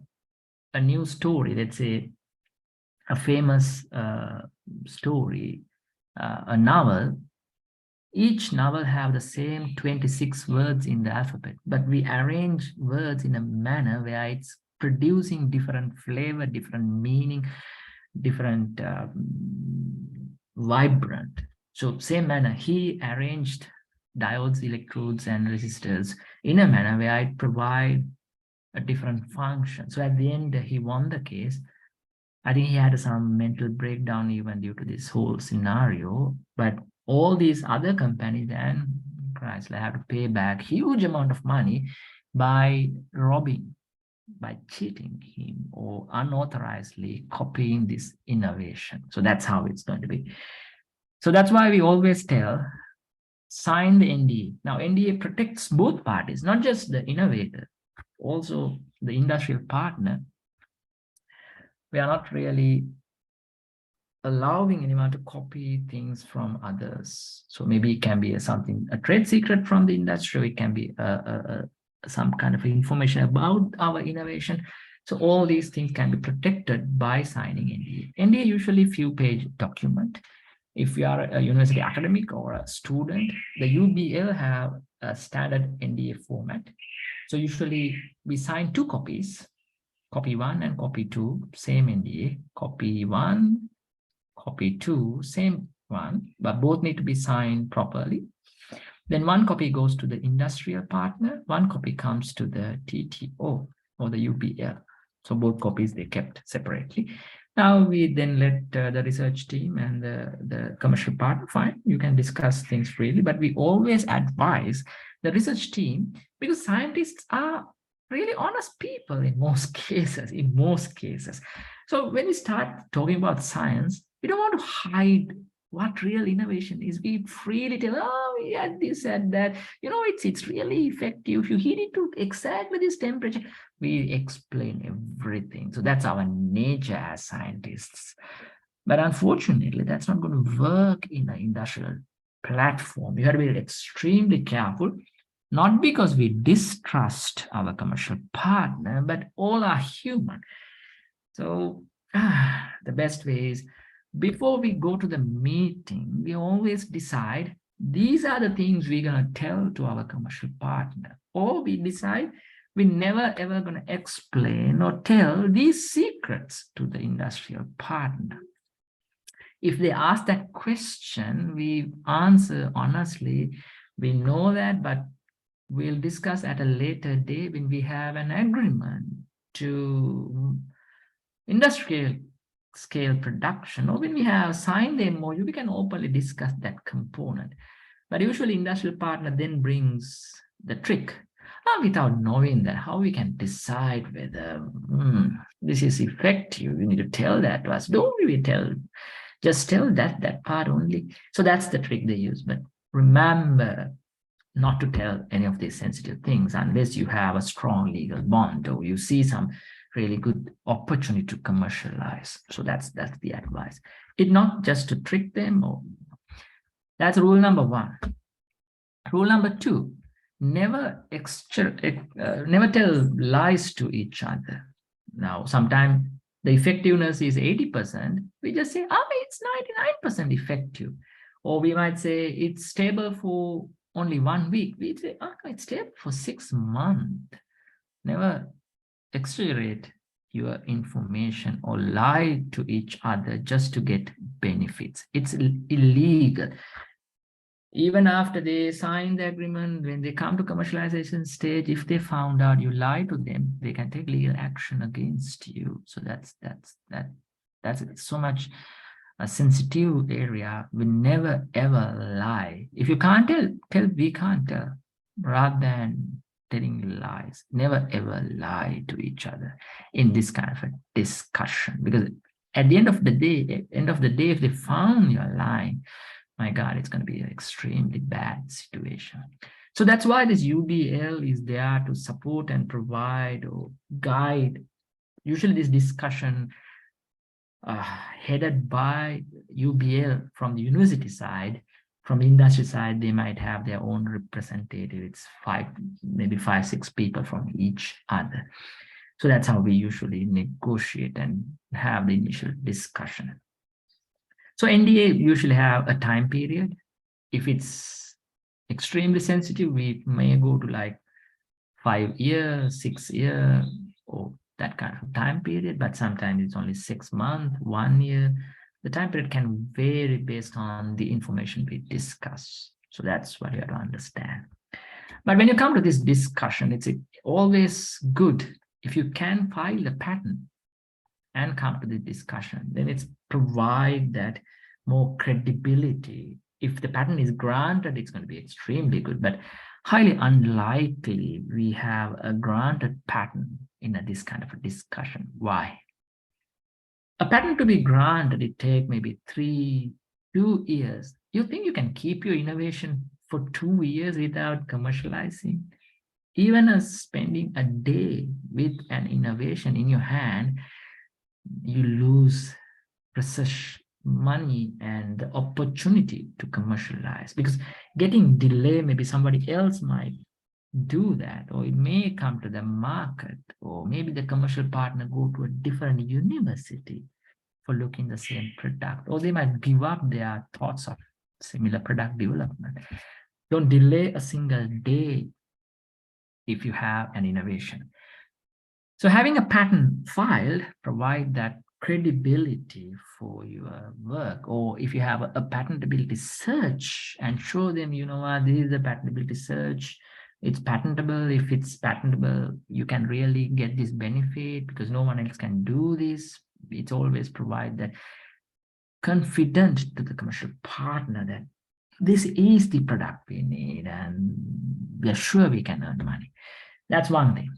new story, let's say a famous story, a novel, each novel have the same 26 words in the alphabet, but we arrange words in a manner where it's producing different flavor, different meaning, different vibrant. So same manner, he arranged diodes, electrodes, and resistors in a manner where it provide a different function. So at the end, he won the case. I think he had some mental breakdown even due to this whole scenario. But all these other companies and Chrysler have to pay back huge amount of money by robbing by cheating him or unauthorizedly copying this innovation. So that's how it's going to be. So that's why we always tell, sign the NDA. Now, NDA protects both parties, not just the innovator, also the industrial partner. We are not really allowing anyone to copy things from others. So maybe it can be a trade secret from the industry. It can be some kind of information about our innovation. So all these things can be protected by signing NDA. NDA usually few-page document. If you are a university academic or a student, the UBL have a standard NDA format. So usually we sign 2 copies, copy 1 and copy 2, same NDA, copy 1, copy 2, same one, but both need to be signed properly. Then 1 copy goes to the industrial partner, 1 copy comes to the TTO or the UBL. So both copies they kept separately. Now we then let the research team and the commercial partner, fine, you can discuss things freely, but we always advise the research team, because scientists are really honest people in most cases. So when we start talking about science, we don't want to hide what real innovation is. We freely tell, oh, we had this and that, it's really effective. You heat it to exactly this temperature. We explain everything. So that's our nature as scientists. But unfortunately, that's not going to work in an industrial platform. You have to be extremely careful, not because we distrust our commercial partner, but all are human. So the best way is, before we go to the meeting, we always decide these are the things we're going to tell to our commercial partner, or we decide we're never ever going to explain or tell these secrets to the industrial partner. If they ask that question, we answer honestly. We know that, but we'll discuss at a later day when we have an agreement to industrial scale production, or when we have signed the MOU, we can openly discuss that component. But usually industrial partner then brings the trick. Without knowing that, how we can decide whether this is effective. We need to tell that to us. Don't we just tell that part only. So that's the trick they use. But remember not to tell any of these sensitive things unless you have a strong legal bond or you see some really good opportunity to commercialize. So that's the advice. It's not just to trick them. That's rule number 1. Rule number 2, never tell lies to each other. Now, sometimes the effectiveness is 80%. We just say, it's 99% effective. Or we might say it's stable for only 1 week. We say, it's stable for 6 months. Never exaggerate your information or lie to each other just to get benefits. It's illegal. Even after they sign the agreement, when they come to commercialization stage, if they found out you lie to them, they can take legal action against you. So that's so much a sensitive area. We never ever lie. If you can't tell we can't tell, rather than telling lies. Never ever lie to each other in this kind of a discussion, because at the end of the day, if they found you're lying, my God, it's going to be an extremely bad situation. So that's why this UBL is there to support and provide or guide. Usually this discussion headed by UBL from the university side. From the industry side, they might have their own representative. It's 5, 6 people from each other. So that's how we usually negotiate and have the initial discussion. So NDA usually have a time period. If it's extremely sensitive, we may go to like 5 years, 6 years, or that kind of time period, but sometimes it's only 6 months, 1 year. The time period can vary based on the information we discuss. So that's what you have to understand. But when you come to this discussion, it's always good if you can file a patent and come to the discussion, then it's provide that more credibility. If the patent is granted, it's going to be extremely good, but highly unlikely we have a granted patent in this kind of a discussion. Why? A patent to be granted, it take maybe 2 years. You think you can keep your innovation for 2 years without commercializing? Even as spending a day with an innovation in your hand, you lose research money and the opportunity to commercialize, because getting delay, maybe somebody else might do that, or it may come to the market, or maybe the commercial partner go to a different university for looking the same product, or they might give up their thoughts of similar product development. Don't delay a single day if you have an innovation. So having a patent filed provide that credibility for your work. Or if you have a patentability search and show them, you know what, this is a patentability search, it's patentable. If it's patentable, you can really get this benefit because no one else can do this. It's always provide that confident to the commercial partner that this is the product we need and we are sure we can earn money. That's one thing.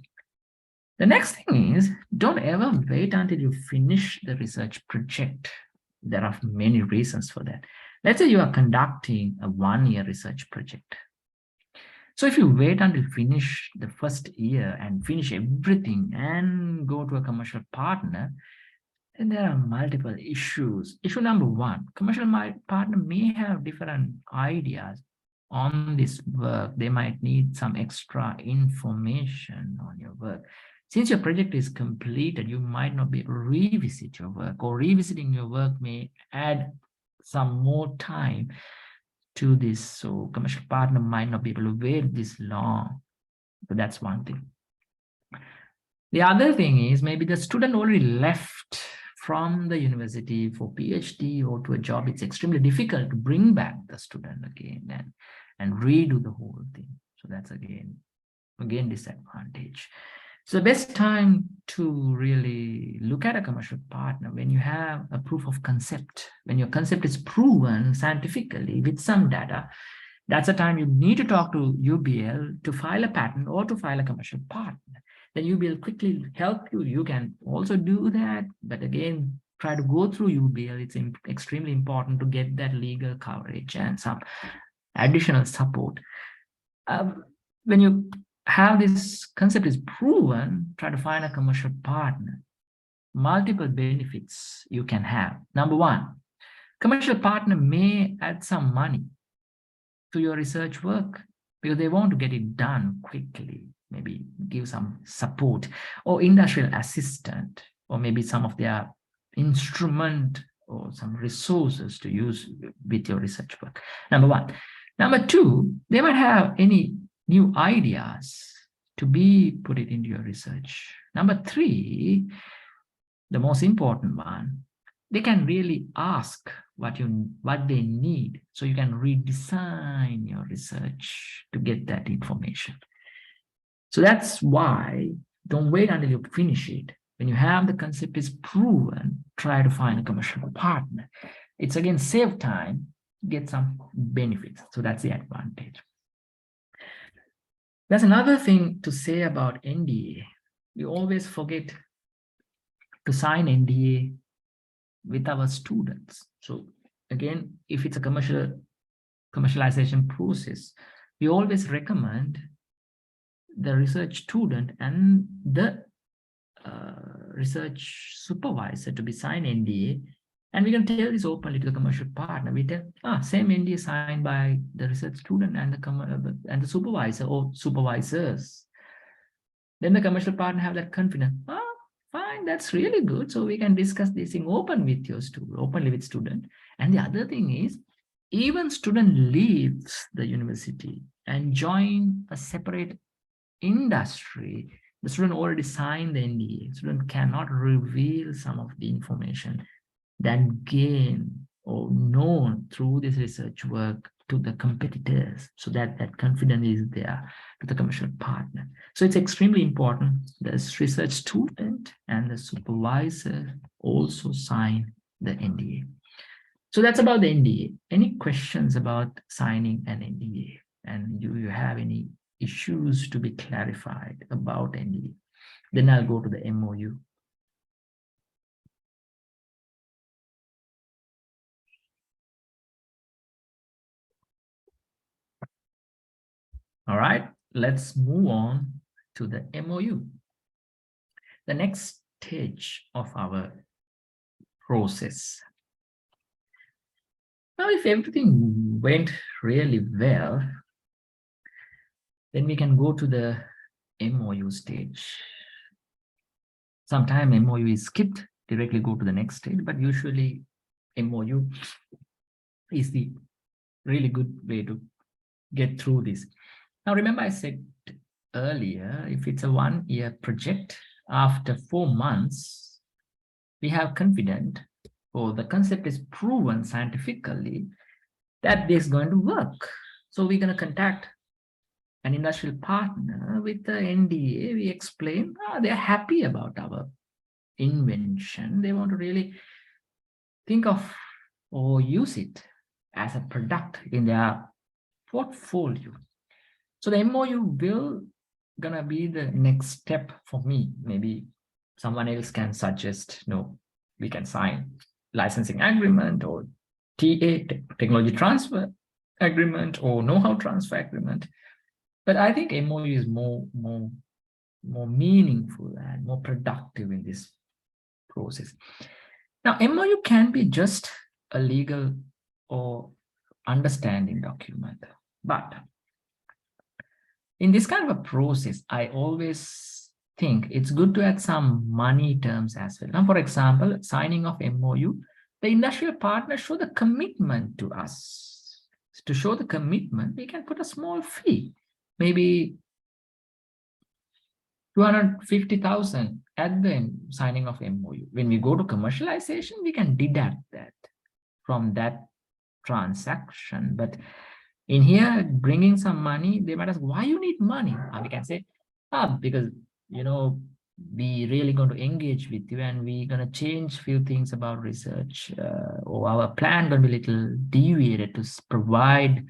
The next thing is, don't ever wait until you finish the research project. There are many reasons for that. Let's say you are conducting a 1-year research project. So if you wait until finish the first year and finish everything and go to a commercial partner, then there are multiple issues. Issue number one, commercial partner may have different ideas on this work. They might need some extra information on your work. Since your project is completed, you might not be able to revisit your work, or revisiting your work may add some more time to this. So commercial partner might not be able to wait this long. So that's one thing. The other thing is maybe the student already left from the university for PhD or to a job. It's extremely difficult to bring back the student again and redo the whole thing. So that's again disadvantage. So the best time to really look at a commercial partner when you have a proof of concept, when your concept is proven scientifically with some data. That's the time you need to talk to UBL to file a patent or to file a commercial partner. Then UBL quickly help you. You can also do that, but again, try to go through UBL. It's extremely important to get that legal coverage and some additional support. When you have this concept is proven, try to find a commercial partner. Multiple benefits you can have. Number one, commercial partner may add some money to your research work because they want to get it done quickly, maybe give some support or industrial assistant, or maybe some of their instrument or some resources to use with your research work. Number one. Number two, they might have any new ideas to be put it into your research. Number three, the most important one, they can really ask what they need, so you can redesign your research to get that information. So that's why don't wait until you finish it. When you have the concept is proven, try to find a commercial partner. It's again save time, get some benefits. So that's the advantage. There's another thing to say about NDA. We always forget to sign NDA with our students. So again, if it's a commercialization process, we always recommend the research student and the research supervisor to be signed NDA. And we can tell this openly to the commercial partner. We tell, same NDA signed by the research student and the supervisor or supervisors. Then the commercial partner have that confidence. Fine, that's really good. So we can discuss this thing openly with student. And the other thing is, even student leaves the university and join a separate industry, the student already signed the NDA. Student cannot reveal some of the information that gain or known through this research work to the competitors, so that confidence is there to the commercial partner. So it's extremely important the research student and the supervisor also sign the NDA. So that's about the NDA. Any questions about signing an NDA? And do you have any issues to be clarified about NDA? Then I'll go to the MOU. All right, let's move on to the MOU. The next stage of our process. Now, if everything went really well, then we can go to the MOU stage. Sometimes MOU is skipped, directly go to the next stage, but usually MOU is the really good way to get through this. Now, remember I said earlier, if it's a 1-year project, after 4 months, we have confident, or the concept is proven scientifically that this is going to work. So we're going to contact an industrial partner with the NDA. We explain, they're happy about our invention. They want to really think of or use it as a product in their portfolio. So the MOU will gonna be the next step for me. Maybe someone else can suggest, no, we can sign licensing agreement or TA, technology transfer agreement, or know-how transfer agreement. But I think MOU is more meaningful and more productive in this process. Now, MOU can be just a legal or understanding document, but in this kind of a process, I always think it's good to add some money terms as well. Now, for example, signing of MOU, the industrial partner show the commitment to us. To show the commitment, we can put a small fee, maybe 250,000 at the signing of MOU. When we go to commercialization, we can deduct that from that transaction. But in here, bringing some money, they might ask, why you need money? We can say, because, we really going to engage with you and we're going to change few things about research, or our plan going to be a little deviated to provide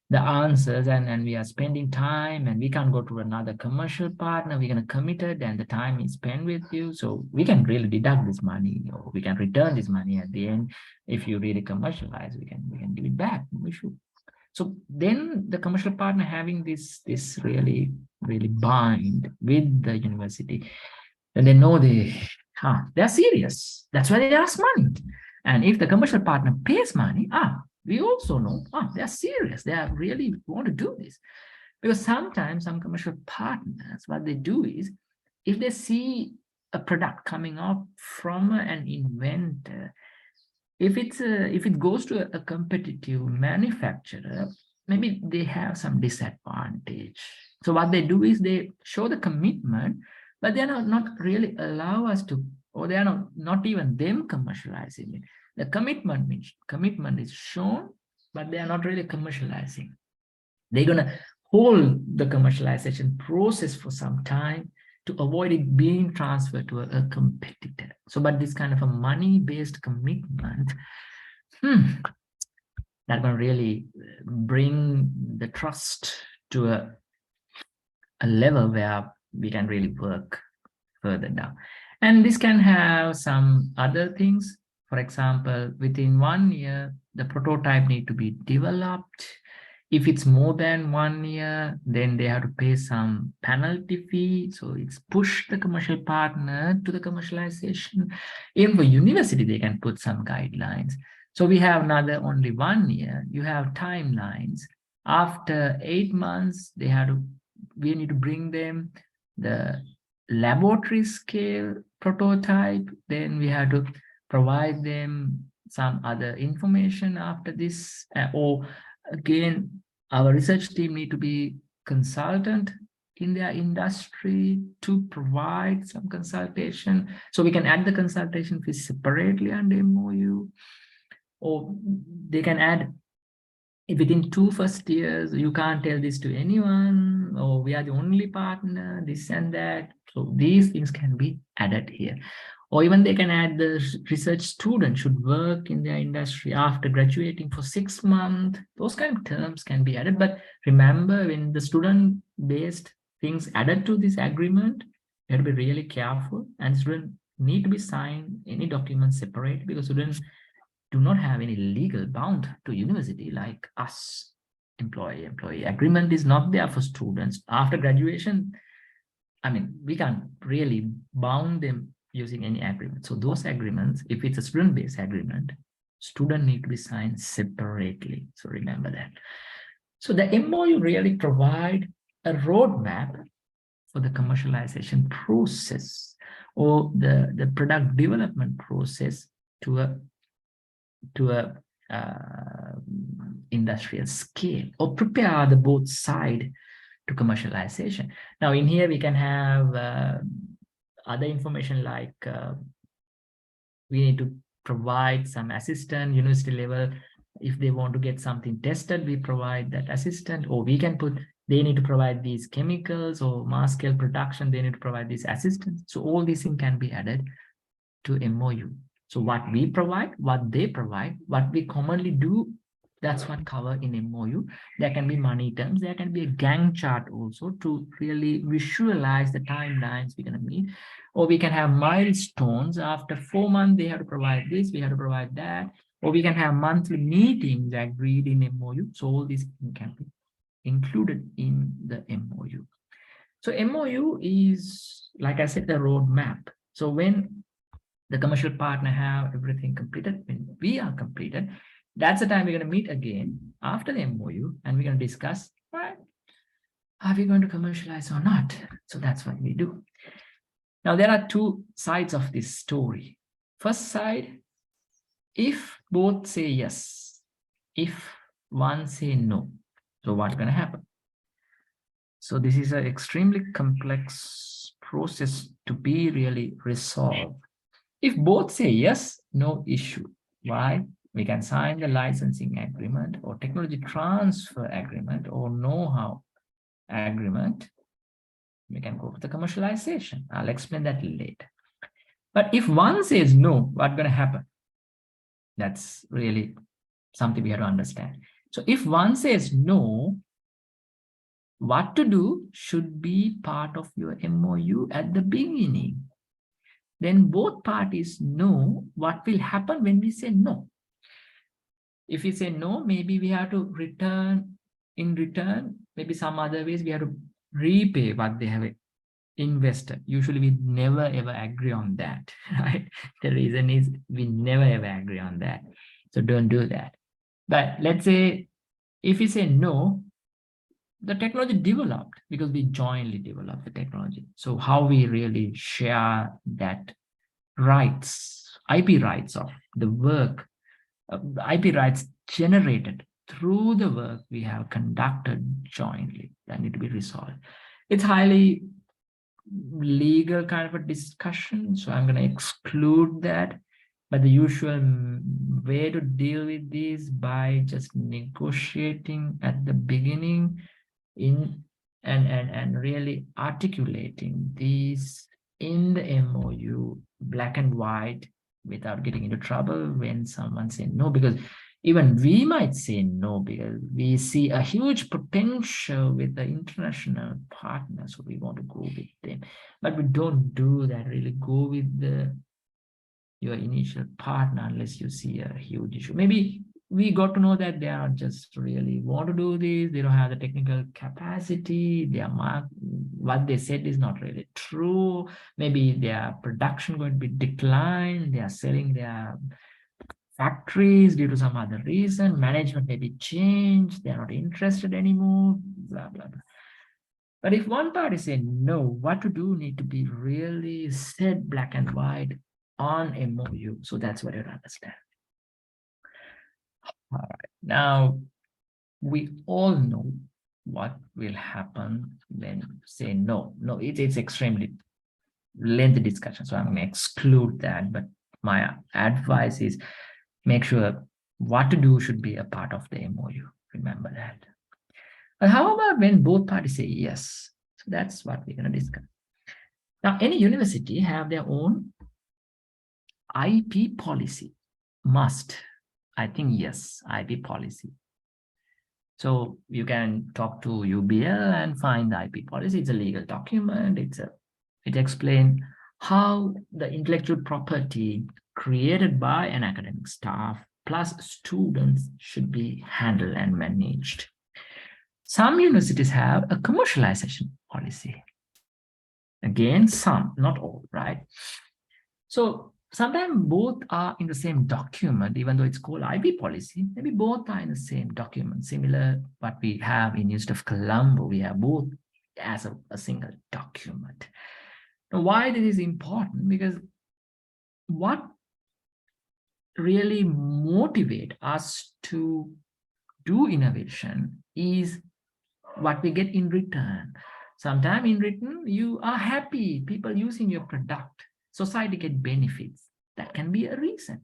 the answers, and we are spending time and we can't go to another commercial partner. We're going to commit it and the time is spent with you. So we can really deduct this money, or we can return this money at the end. If you really commercialize, we can give it back. No issue. So then the commercial partner having this really bind with the university, and they know they're serious. That's why they ask money. And if the commercial partner pays money, we also know they're serious. They are really want to do this. Because sometimes some commercial partners, what they do is, if they see a product coming out from an inventor, if it goes to a competitive manufacturer, maybe they have some disadvantage. So what they do is they show the commitment, but they're not really allow us to, or they are not even them commercializing it. The commitment means commitment is shown, but they are not really commercializing. They're gonna hold the commercialization process for some time to avoid it being transferred to a competitor. So, but this kind of a money-based commitment, that will really bring the trust to a level where we can really work further down. And this can have some other things. For example, within 1 year, the prototype need to be developed. If it's more than 1 year, then they have to pay some penalty fee. So it's push the commercial partner to the commercialization. Even for university, they can put some guidelines. So we have another only 1 year. You have timelines. After 8 months, we need to bring them the laboratory scale prototype. Then we have to provide them some other information after this, or again, our research team need to be consultant in their industry to provide some consultation. So we can add the consultation fee separately under MOU, or they can add, within 2 first years, you can't tell this to anyone, or we are the only partner, this and that. So these things can be added here. Or even they can add the research student should work in their industry after graduating for 6 months. Those kind of terms can be added. But remember, when the student-based things added to this agreement, You have to be really careful, and students need to be signed any documents separate, because students do not have any legal bound to university like us. Employee agreement is not there for students after graduation. I mean, we can't really bound them using any agreement. So those agreements, if it's a student-based agreement, student need to be signed separately. So remember that. So the MOU really provide a roadmap for the commercialization process, or the product development process to a industrial scale, or prepare the both side to commercialization. Now in here we can have other information like we need to provide some assistant university level. If they want to get something tested, we provide that assistant, or we can put, they need to provide these chemicals, or mass scale production, they need to provide these assistants. So all these things can be added to MOU. So what we provide, what they provide, what we commonly do, that's what cover in MOU. There can be money terms, there can be a Gantt chart also to really visualize the timelines we're going to meet. Or we can have milestones. After 4 months, they have to provide this, we have to provide that. Or we can have monthly meetings agreed in MOU. So all these can be included in the MOU. So MOU is, like I said, the roadmap. So when the commercial partner have everything completed, when we are completed, that's the time we're going to meet again after the MOU, and we're going to discuss, right, are we going to commercialize or not? So that's what we do. Now there are two sides of this story. First side, if both say yes, if one say no, so what's going to happen? So this is an extremely complex process to be really resolved. If both say yes, no issue. Why? We can sign the licensing agreement, or technology transfer agreement, or know-how agreement. We can go for the commercialization. I'll explain that later. But if one says no, what's going to happen? That's really something we have to understand. So if one says no, what to do should be part of your MOU at the beginning. Then both parties know what will happen when we say no. If we say no, maybe we have to return, in return, maybe some other ways we have to repay what they have invested. Usually we never ever agree on that, right? The reason is we never ever agree on that. So don't do that. But let's say if we say no, the technology developed because we jointly developed the technology. So how we really share that rights, IP rights of the work, IP rights generated through the work we have conducted jointly, that need to be resolved. It's highly legal kind of a discussion, so I'm going to exclude that. But the usual way to deal with this by just negotiating at the beginning in and really articulating these in the MOU, black and white, without getting into trouble when someone says no, because even we might say no because we see a huge potential with the international partners, so we want to go with them. But we don't do that, really go with your initial partner unless you see a huge issue. Maybe we got to know that they are just really want to do this, they don't have the technical capacity, what they said is not really true, maybe their production going to be declined, they are selling their factories due to some other reason, management may be changed, they're not interested anymore, blah, blah, blah. But if one party say no, what to do need to be really said black and white on MOU. So that's what you understand. All right. Now, we all know what will happen when you say no. No, it's extremely lengthy discussion, so I'm going to exclude that. But my advice is make sure what to do should be a part of the MOU. Remember that. But how about when both parties say yes? So that's what we're going to discuss. Now, any university have their own IP policy. Must. I think yes, IP policy. So you can talk to UBL and find the IP policy. It's a legal document. It's a It explains how the intellectual property created by an academic staff plus students should be handled and managed. Some universities have a commercialization policy. Again, some, not all, right? So sometimes both are in the same document, even though it's called IB policy, maybe both are in the same document, similar what we have in University of Colombo. We have both as a single document. Now, why this is important? Because what really motivate us to do innovation is what we get in return. Sometimes in return, you are happy, people using your product, society get benefits. That can be a reason.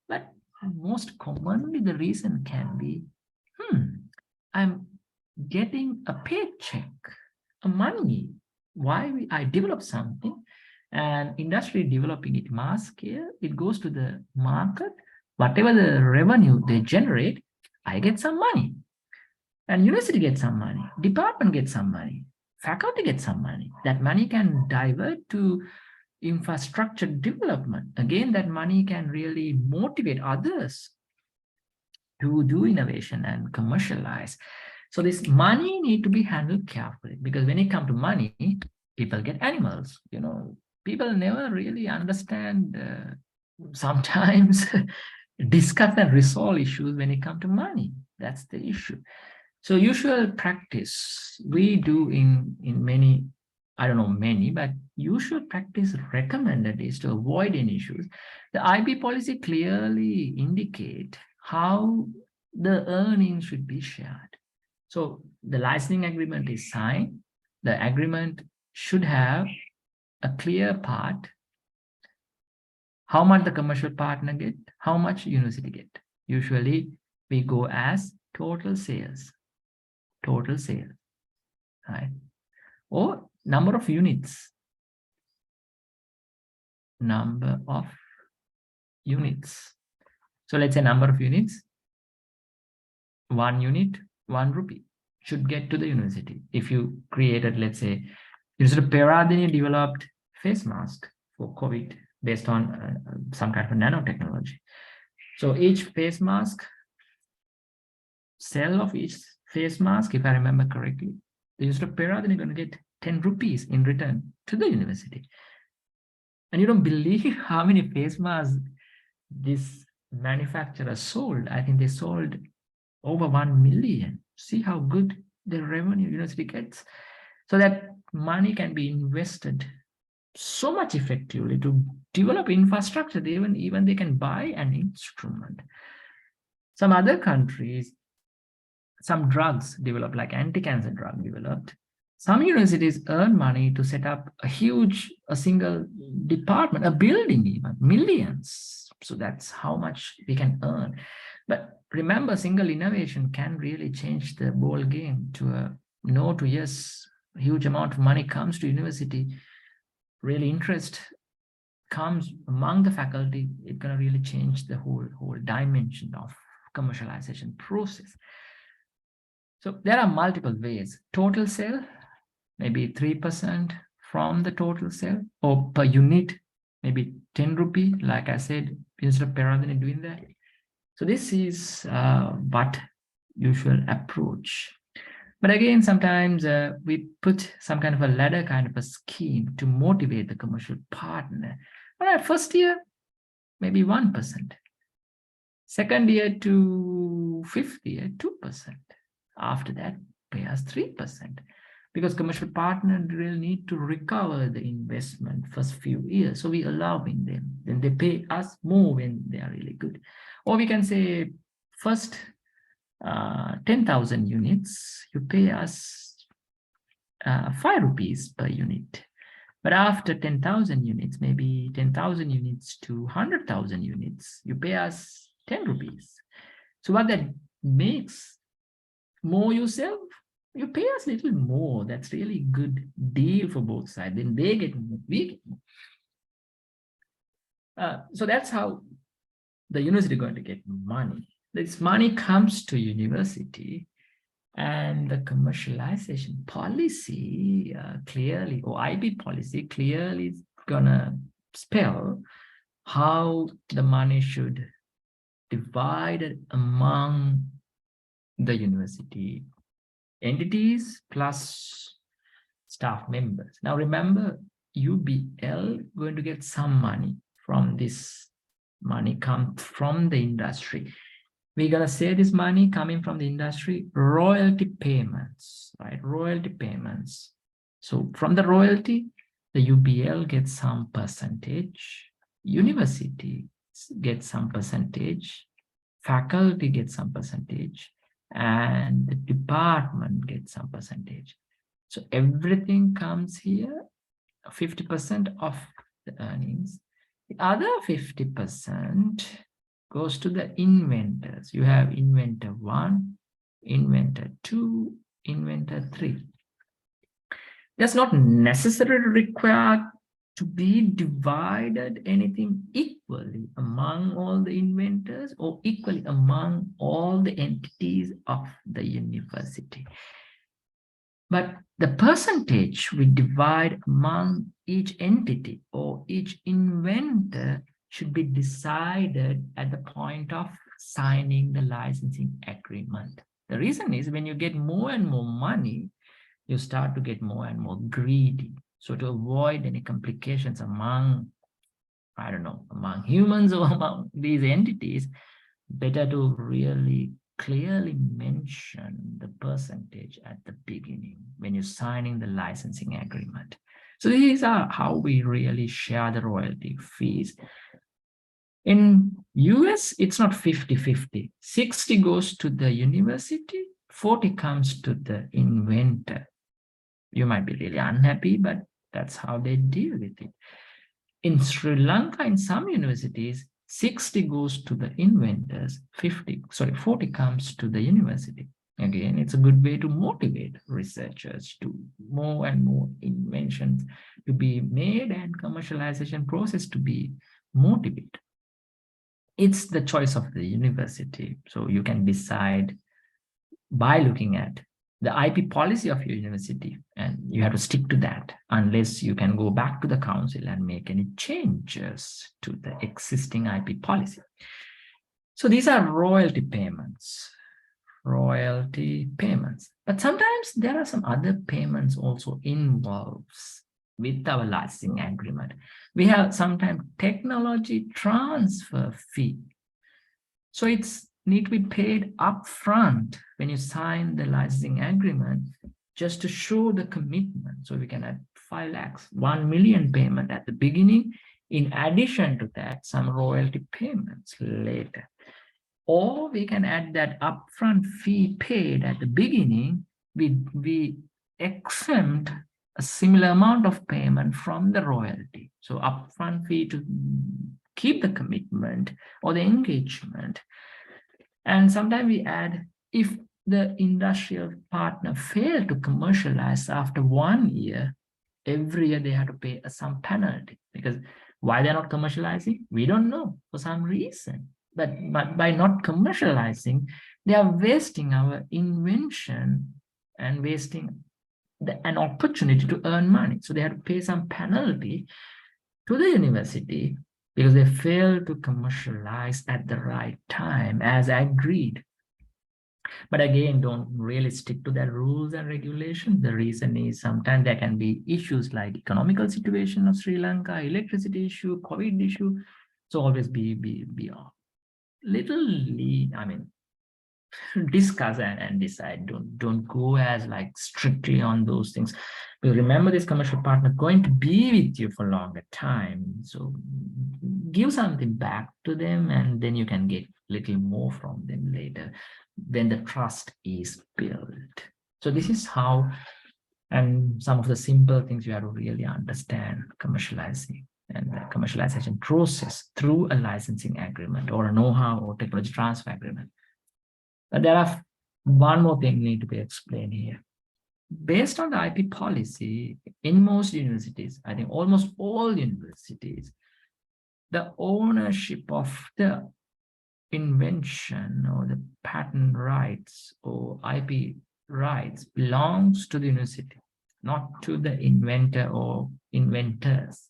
But most commonly, the reason can be, I'm getting a paycheck, a money. Why I develop something and industry developing it mass scale, it goes to the market, whatever the revenue they generate, I get some money. And university gets some money, department gets some money, faculty gets some money. That money can divert to infrastructure development. Again, that money can really motivate others to do innovation and commercialize. So this money need to be handled carefully, because when it comes to money, people get animals. People never really understand, sometimes discuss and resolve issues when it comes to money. That's the issue. So usual practice we do in many, I don't know many, but usual practice recommended is to avoid any issues. The IB policy clearly indicate how the earnings should be shared. So the licensing agreement is signed. The agreement should have a clear part, how much the commercial partner get, how much university get. Usually we go as total sales, right? Or number of units. So let's say number of units, 1 unit, 1 rupee should get to the university. If you created, let's say, University of Peradeniya developed face mask for COVID based on some kind of a nanotechnology. So each face mask, sale of each face mask, if I remember correctly, the University of Peradeniya are going to get 10 rupees in return to the university. And you don't believe how many face masks this manufacturer sold. I think they sold over 1 million. See how good the revenue university gets. So that money can be invested so much effectively to develop infrastructure. Even they can buy an instrument. Some other countries, some drugs developed, like anti-cancer drug developed. Some universities earn money to set up a single department, a building even, millions. So that's how much we can earn. But remember, single innovation can really change the ball game to a no to yes. Huge amount of money comes to university. Really interest comes among the faculty. It's going to really change the whole dimension of commercialization process. So there are multiple ways. Total sale, maybe 3% from the total sale, or per unit, maybe 10 rupee. Like I said, instead of Peradeniya doing that. So this is what usual approach. But again, sometimes we put some kind of a ladder kind of a scheme to motivate the commercial partner. All right, first year, maybe 1%. Second year to fifth year, 2%. After that, pay us 3%. Because commercial partner really need to recover the investment first few years. So we allowing them. Then they pay us more when they are really good. Or we can say first 10,000 units, you pay us 5 rupees per unit. But after 10,000 units, maybe 10,000 units to 100,000 units, you pay us 10 rupees. So what that makes, more you sell, you pay us a little more. That's really good deal for both sides. Then they get more, we get more. So that's how the university is going to get money. This money comes to university And the commercialization policy clearly, or IP policy clearly is gonna spell how the money should divided among the university entities plus staff members. Now remember, UBL going to get some money from this. Money comes from the industry. We're going to say this money coming from the industry, royalty payments, right? Royalty payments. So from the royalty, the UBL gets some percentage, university gets some percentage, faculty gets some percentage, and the department gets some percentage. So everything comes here, 50% of the earnings. The other 50% goes to the inventors. You have inventor 1, inventor 2, inventor 3. That's not necessarily required to be divided anything equally among all the inventors or equally among all the entities of the university. But the percentage we divide among each entity or each inventor should be decided at the point of signing the licensing agreement. The reason is when you get more and more money, you start to get more and more greedy. So to avoid any complications among, I don't know, among humans or among these entities, better to really clearly mention the percentage at the beginning when you're signing the licensing agreement. So these are how we really share the royalty fees. In US, it's not 50-50. 60 goes to the university, 40 comes to the inventor. You might be really unhappy, but that's how they deal with it. In Sri Lanka, in some universities, 60 goes to the inventors, 40 comes to the university. Again, it's a good way to motivate researchers to more and more inventions to be made and commercialization process to be motivated. It's the choice of the university. So you can decide by looking at the IP policy of your university, and you have to stick to that unless you can go back to the council and make any changes to the existing IP policy. So these are royalty payments, But sometimes there are some other payments also involves with our licensing agreement. We have sometimes technology transfer fee. So it's need to be paid upfront when you sign the licensing agreement just to show the commitment. So we can add 5 lakhs, 1 million payment at the beginning. In addition to that, some royalty payments later. Or we can add that upfront fee paid at the beginning. We exempt a similar amount of payment from the royalty. So upfront fee to keep the commitment or the engagement. And sometimes we add, if the industrial partner failed to commercialize after 1 year, every year they have to pay some penalty. Because why they're not commercializing, we don't know, for some reason. But by not commercializing, they are wasting our invention and wasting an opportunity to earn money. So they have to pay some penalty to the university because they failed to commercialize at the right time as agreed. But again, don't really stick to the rules and regulations. The reason is sometimes there can be issues like economical situation of Sri Lanka, electricity issue, COVID issue. So always be little lean, discuss and decide. Don't go as like strictly on those things. But remember, this commercial partner going to be with you for a longer time. So give something back to them, and then you can get a little more from them later when the trust is built. So this is how, and some of the simple things you have to really understand commercializing and the commercialization process through a licensing agreement or a know-how or technology transfer agreement. But there are one more thing need to be explained here. Based on the IP policy, in most universities, I think almost all universities, the ownership of the invention or the patent rights or IP rights belongs to the university, not to the inventor or inventors.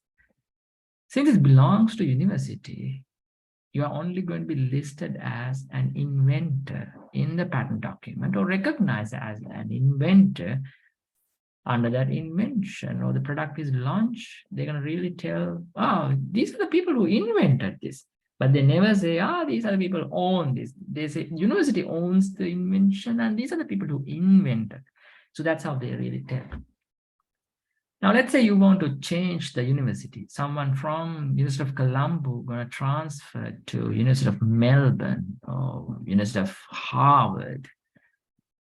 Since it belongs to university, you are only going to be listed as an inventor in the patent document or recognized as an inventor under that invention, or the product is launched. They're going to really tell, oh, these are the people who invented this. But they never say, these are the people who own this. They say university owns the invention and these are the people who invented. So that's how they really tell. Now, let's say you want to change the university. Someone from University of Colombo going to transfer to University of Melbourne or University of Harvard,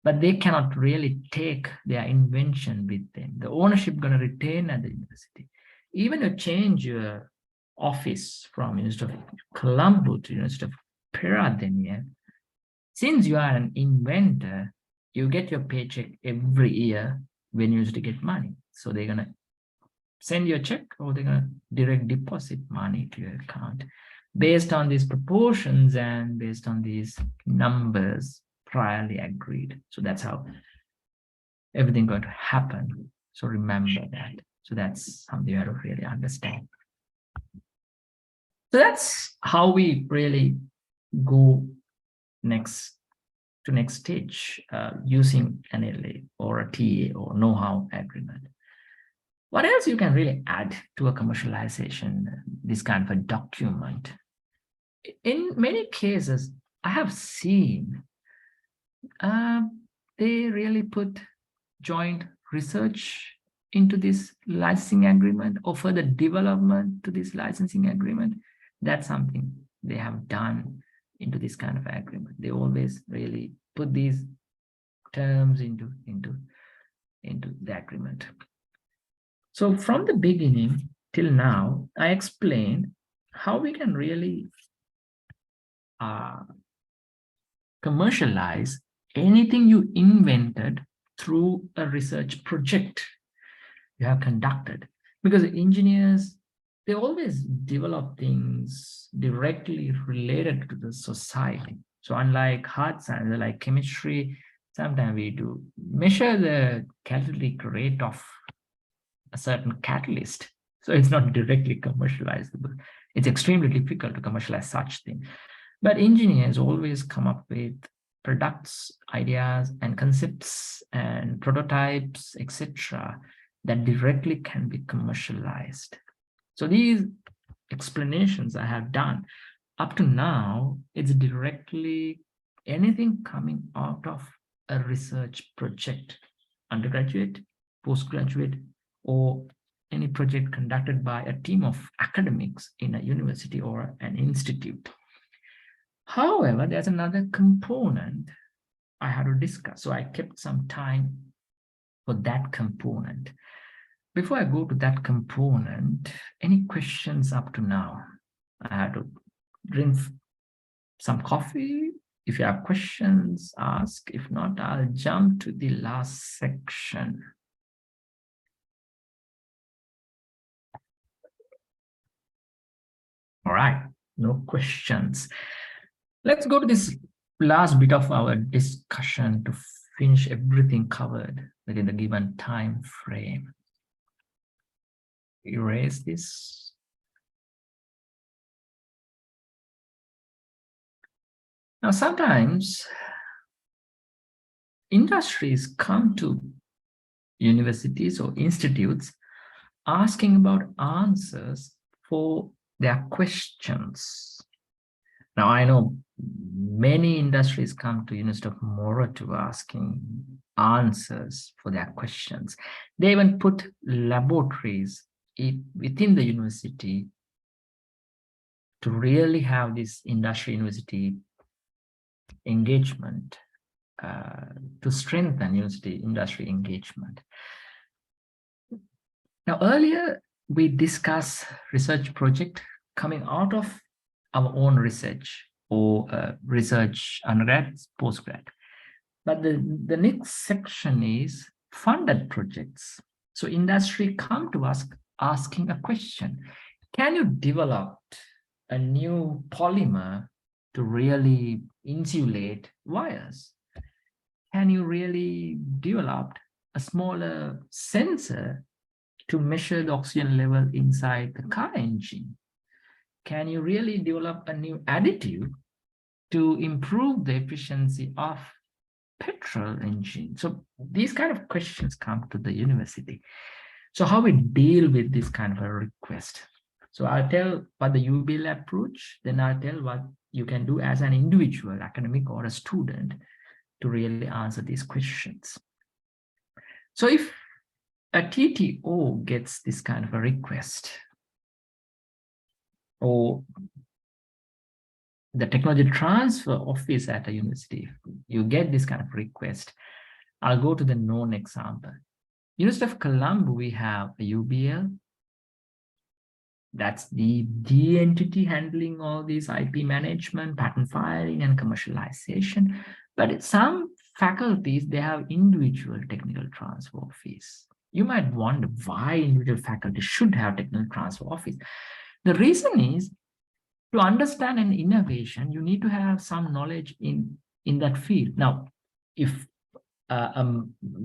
but they cannot really take their invention with them. The ownership going to retain at the university. Even you change your office from University of Colombo to University of Peradeniya, since you are an inventor, you get your paycheck every year when university get money. So they're going to send you a check or they're going to direct deposit money to your account based on these proportions and based on these numbers priorly agreed. So that's how everything going to happen. So remember that. So that's something you have to really understand. So that's how we really go next stage using an LA or a TA or know-how agreement. What else you can really add to a commercialization, this kind of a document? In many cases, I have seen they really put joint research into this licensing agreement or further development to this licensing agreement. That's something they have done into this kind of agreement. They always really put these terms into the agreement. So from the beginning till now, I explained how we can really commercialize anything you invented through a research project you have conducted. Because engineers, they always develop things directly related to the society. So unlike hard science, like chemistry, sometimes we do measure the catalytic rate of a certain catalyst. So it's not directly commercializable. It's extremely difficult to commercialize such things. But engineers always come up with products, ideas, and concepts and prototypes, etc., that directly can be commercialized. So these explanations I have done up to now, it's directly anything coming out of a research project, undergraduate, postgraduate, or any project conducted by a team of academics in a university or an institute. However, there's another component I had to discuss. So I kept some time for that component. Before I go to that component, any questions up to now? I had to drink some coffee. If you have questions, ask. If not, I'll jump to the last section. All right, no questions. Let's go to this last bit of our discussion to finish everything covered within the given time frame. Erase this. Now, sometimes industries come to universities or institutes asking about answers for their questions. Now, I know many industries come to University of Moratuwa asking answers for their questions. They even put laboratories within the university to really have this industry-university engagement, to strengthen university-industry engagement. Now, earlier we discussed research project coming out of our own research or research undergrad, postgrad. But the next section is funded projects. So industry come to us asking a question. Can you develop a new polymer to really insulate wires? can you really develop a smaller sensor to measure the oxygen level inside the car engine? Can you really develop a new additive to improve the efficiency of petrol engine? So these kind of questions come to the university. So how we deal with this kind of a request? So I'll tell what the UBL approach, then I'll tell what you can do as an individual academic or a student to really answer these questions. So if a TTO gets this kind of a request, or the technology transfer office at a university, you get this kind of request, I'll go to the known example. University of Colombo, we have a UBL. That's the entity handling all these IP management, patent filing, and commercialization. But some faculties, they have individual technical transfer office. You might wonder why individual faculty should have technical transfer office. The reason is, to understand an innovation, you need to have some knowledge in that field. Now, if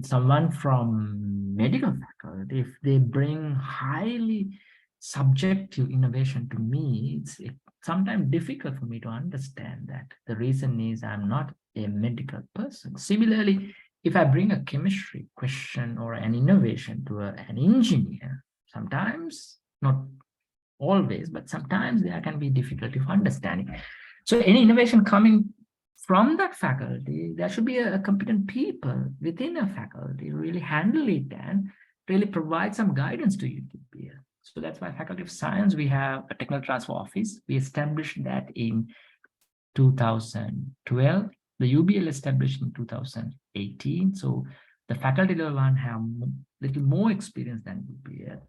someone from medical faculty, if they bring highly subjective innovation to me, it's sometimes difficult for me to understand that. The reason is I'm not a medical person. Similarly, if I bring a chemistry question or an innovation to an engineer, sometimes, not always, but sometimes there can be difficulty of understanding. So any innovation coming from that faculty, there should be a competent people within a faculty to really handle it and really provide some guidance to you. So that's why Faculty of Science, we have a technical transfer office. We established that in 2012. The UBL established in 2018. So the faculty level one have little more experience than UBL.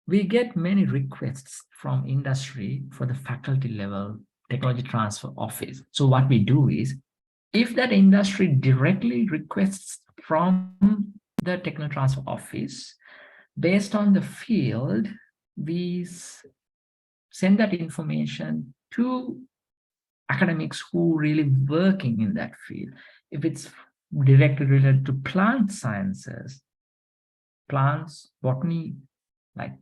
We get many requests from industry for the faculty level technology transfer office. So what we do is, if that industry directly requests from the technical transfer office, based on the field, we send that information to academics who really working in that field. If it's directly related to plant sciences, plants, botany, like,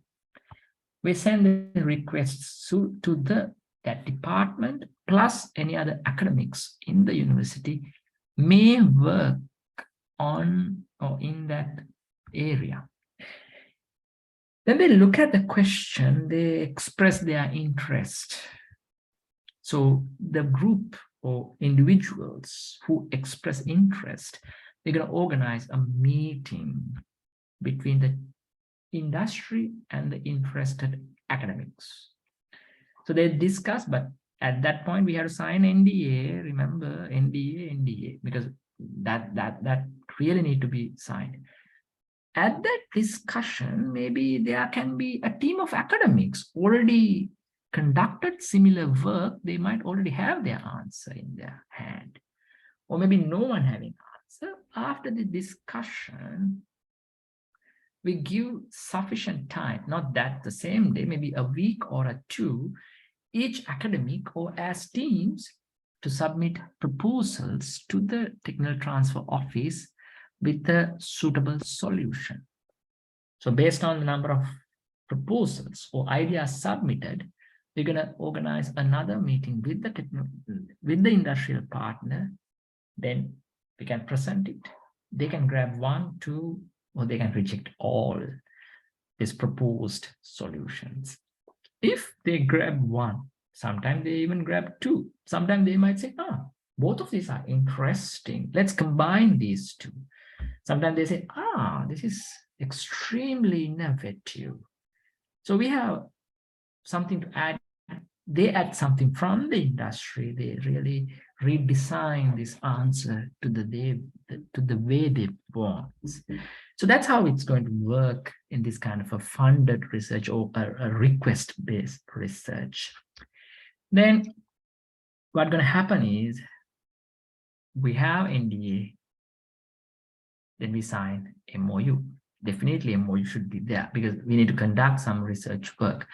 we send the requests to that department, plus any other academics in the university may work on or in that area. Then they look at the question, they express their interest. So the group or individuals who express interest, they're going to organize a meeting between the industry and the interested academics. So they discuss, but at that point we have to sign NDA, remember, NDA, because that really need to be signed. At that discussion, maybe there can be a team of academics already conducted similar work. They might already have their answer in their hand, or maybe no one having answer. After the discussion, we give sufficient time, not that the same day, maybe a week or two, each academic or as teams to submit proposals to the technical transfer office with a suitable solution. So based on the number of proposals or ideas submitted, we're going to organize another meeting with the industrial partner. Then we can present it. They can grab 1, 2, or they can reject all these proposed solutions. If they grab 1, sometimes they even grab 2. Sometimes they might say, both of these are interesting. Let's combine these 2. Sometimes they say, this is extremely innovative. So we have something to add. They add something from the industry. They really redesign this answer to the way they want. So that's how it's going to work in this kind of a funded research or a request-based research. Then what's going to happen is we have NDA, then we sign MOU. Definitely MOU should be there because we need to conduct some research work.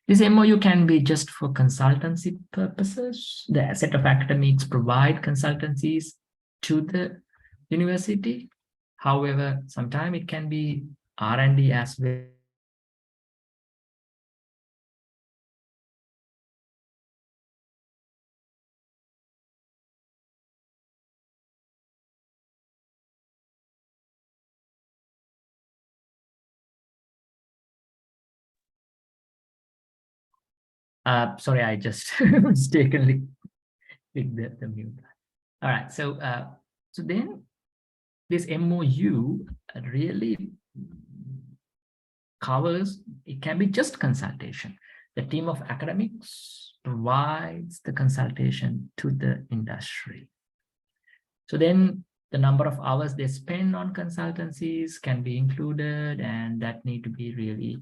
This MOU can be just for consultancy purposes. The set of academics provide consultancies to the university. However, sometimes it can be R&D as well. Sorry, I just mistakenly clicked the mute. All right, so then this MOU really covers, it can be just consultation. The team of academics provides the consultation to the industry. So then the number of hours they spend on consultancies can be included, and that need to be really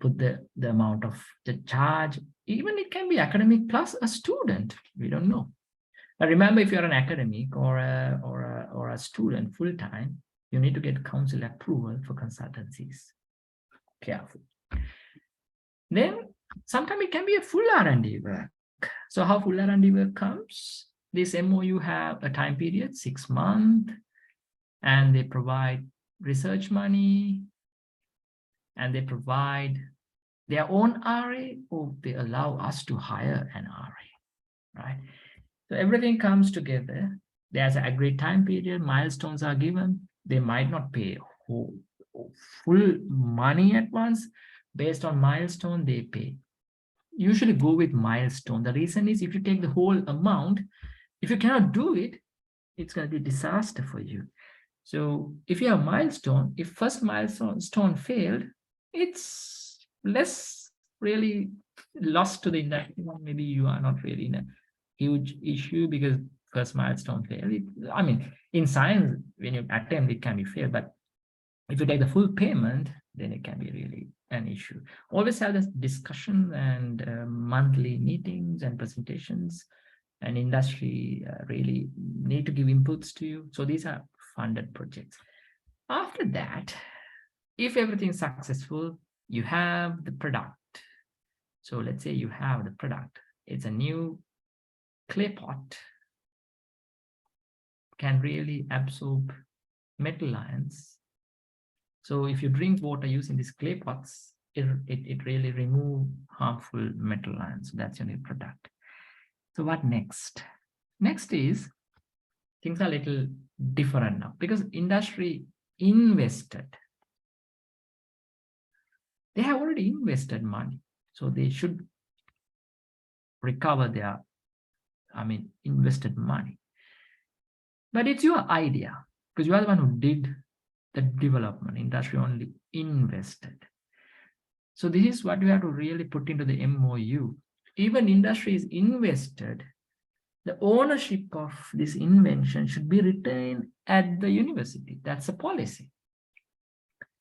put the amount of the charge. Even it can be academic plus a student, we don't know. But remember, if you're an academic or a student full-time, you need to get council approval for consultancies. Careful. Then sometimes it can be a full R&D work. So how full R&D work comes? This MOU have a time period, 6 months, and they provide research money, and they provide their own RA, or they allow us to hire an RA, right? So everything comes together. There's an agreed time period, milestones are given. They might not pay full money at once. Based on milestone, they pay. Usually go with milestone. The reason is, if you take the whole amount, if you cannot do it, it's going to be a disaster for you. So if you have milestone, if first milestone failed, it's less really lost to the industry. Maybe you are not really in a huge issue because first milestone failed. I mean, in science, when you attempt, it can be failed, but if you take the full payment, then it can be really an issue. Always have this discussion and monthly meetings and presentations, and industry really need to give inputs to you. So these are funded projects. After that, if everything is successful, you have the product. So let's say you have the product. It's a new clay pot, can really absorb metal ions. So if you drink water using these clay pots, it really remove harmful metal ions. So that's your new product. So what next? Next is, things are a little different now because industry invested. They have already invested money. So they should recover their, invested money. But it's your idea because you are the one who did the development. Industry only invested. So this is what you have to really put into the MOU. Even industry is invested, the ownership of this invention should be retained at the university. That's a policy.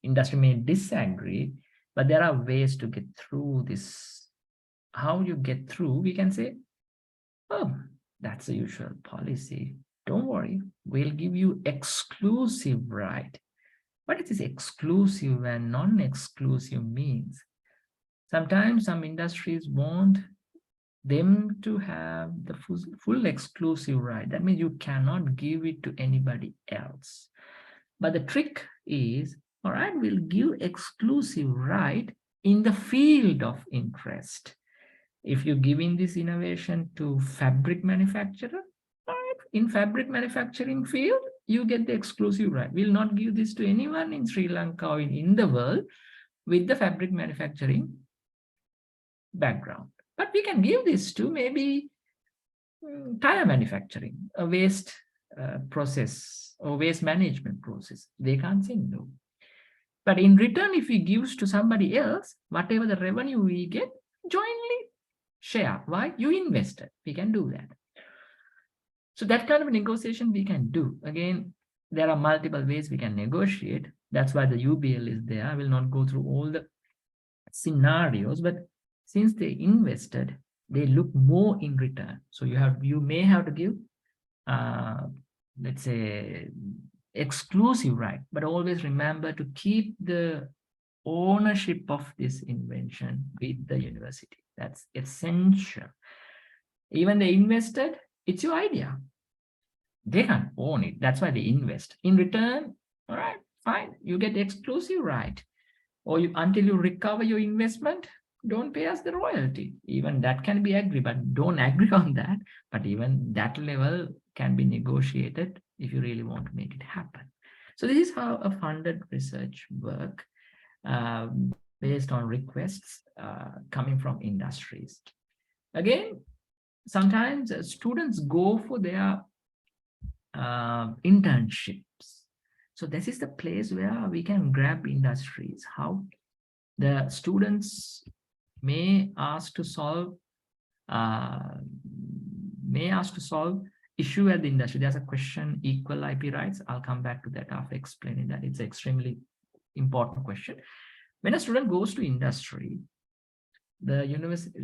Industry may disagree, but there are ways to get through this. How you get through, we can say, oh, that's the usual policy. Don't worry, we'll give you exclusive right. What is this exclusive and non-exclusive means? Sometimes some industries want them to have the full exclusive right. That means you cannot give it to anybody else. But the trick is, all right, we'll give exclusive right in the field of interest. If you're giving this innovation to fabric manufacturer, right, in fabric manufacturing field, you get the exclusive right. We'll not give this to anyone in Sri Lanka or in the world with the fabric manufacturing background. But we can give this to maybe tire manufacturing, a waste process or waste management process. They can't say no. But in return, if we give to somebody else, whatever the revenue we get, jointly share. Why? You invested. We can do that. So that kind of negotiation we can do. Again, there are multiple ways we can negotiate. That's why the UBL is there. I will not go through all the scenarios, but since they invested, they look more in return. So you may have to give, let's say, exclusive right, but always remember to keep the ownership of this invention with the university. That's essential. Even they invested, it's your idea. They can't own it. That's why they invest. In return, all right, fine, you get exclusive right. Or until you recover your investment, don't pay us the royalty. Even that can be agreed, but don't agree on that. But even that level can be negotiated if you really want to make it happen. So this is how a funded research work based on requests coming from industries. Again, sometimes students go for their internships. So this is the place where we can grab industries, how the students may ask to solve issue at the industry. There's a question, equal IP rights. I'll come back to that after explaining that. It's an extremely important question. When a student goes to industry, the university,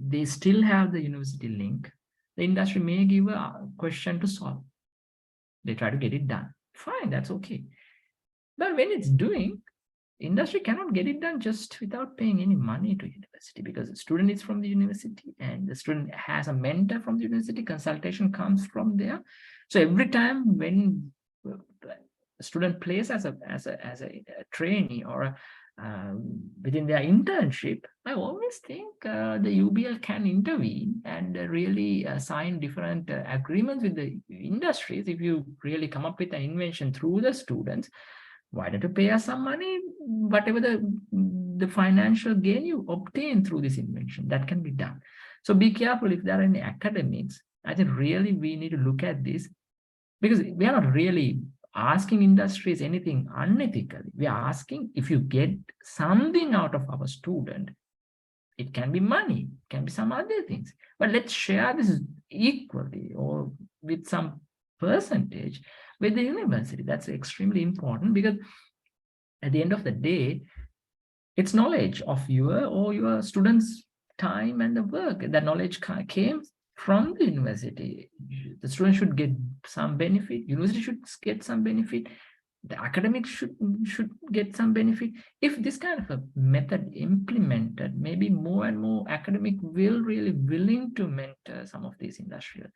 they still have the university link. The industry may give a question to solve. They try to get it done. Fine, that's okay. But when it's doing, industry cannot get it done just without paying any money to university, because the student is from the university and the student has a mentor from the university. Consultation comes from there. So every time when a student plays as a trainee or within their internship, I always think the UBL can intervene and really sign different agreements with the industries. If you really come up with an invention through the students, why don't you pay us some money, whatever the financial gain you obtain through this invention, that can be done. So be careful if there are any academics. I think really we need to look at this, because we are not really asking industries anything unethically. We are asking, if you get something out of our student, it can be money, it can be some other things, but let's share this equally or with some percentage with the university. That's extremely important, because at the end of the day, it's knowledge of your students' time and the work. That knowledge came from the university. The student should get some benefit. University should get some benefit. The academics should get some benefit. If this kind of a method implemented, maybe more and more academic will really willing to mentor some of these industrial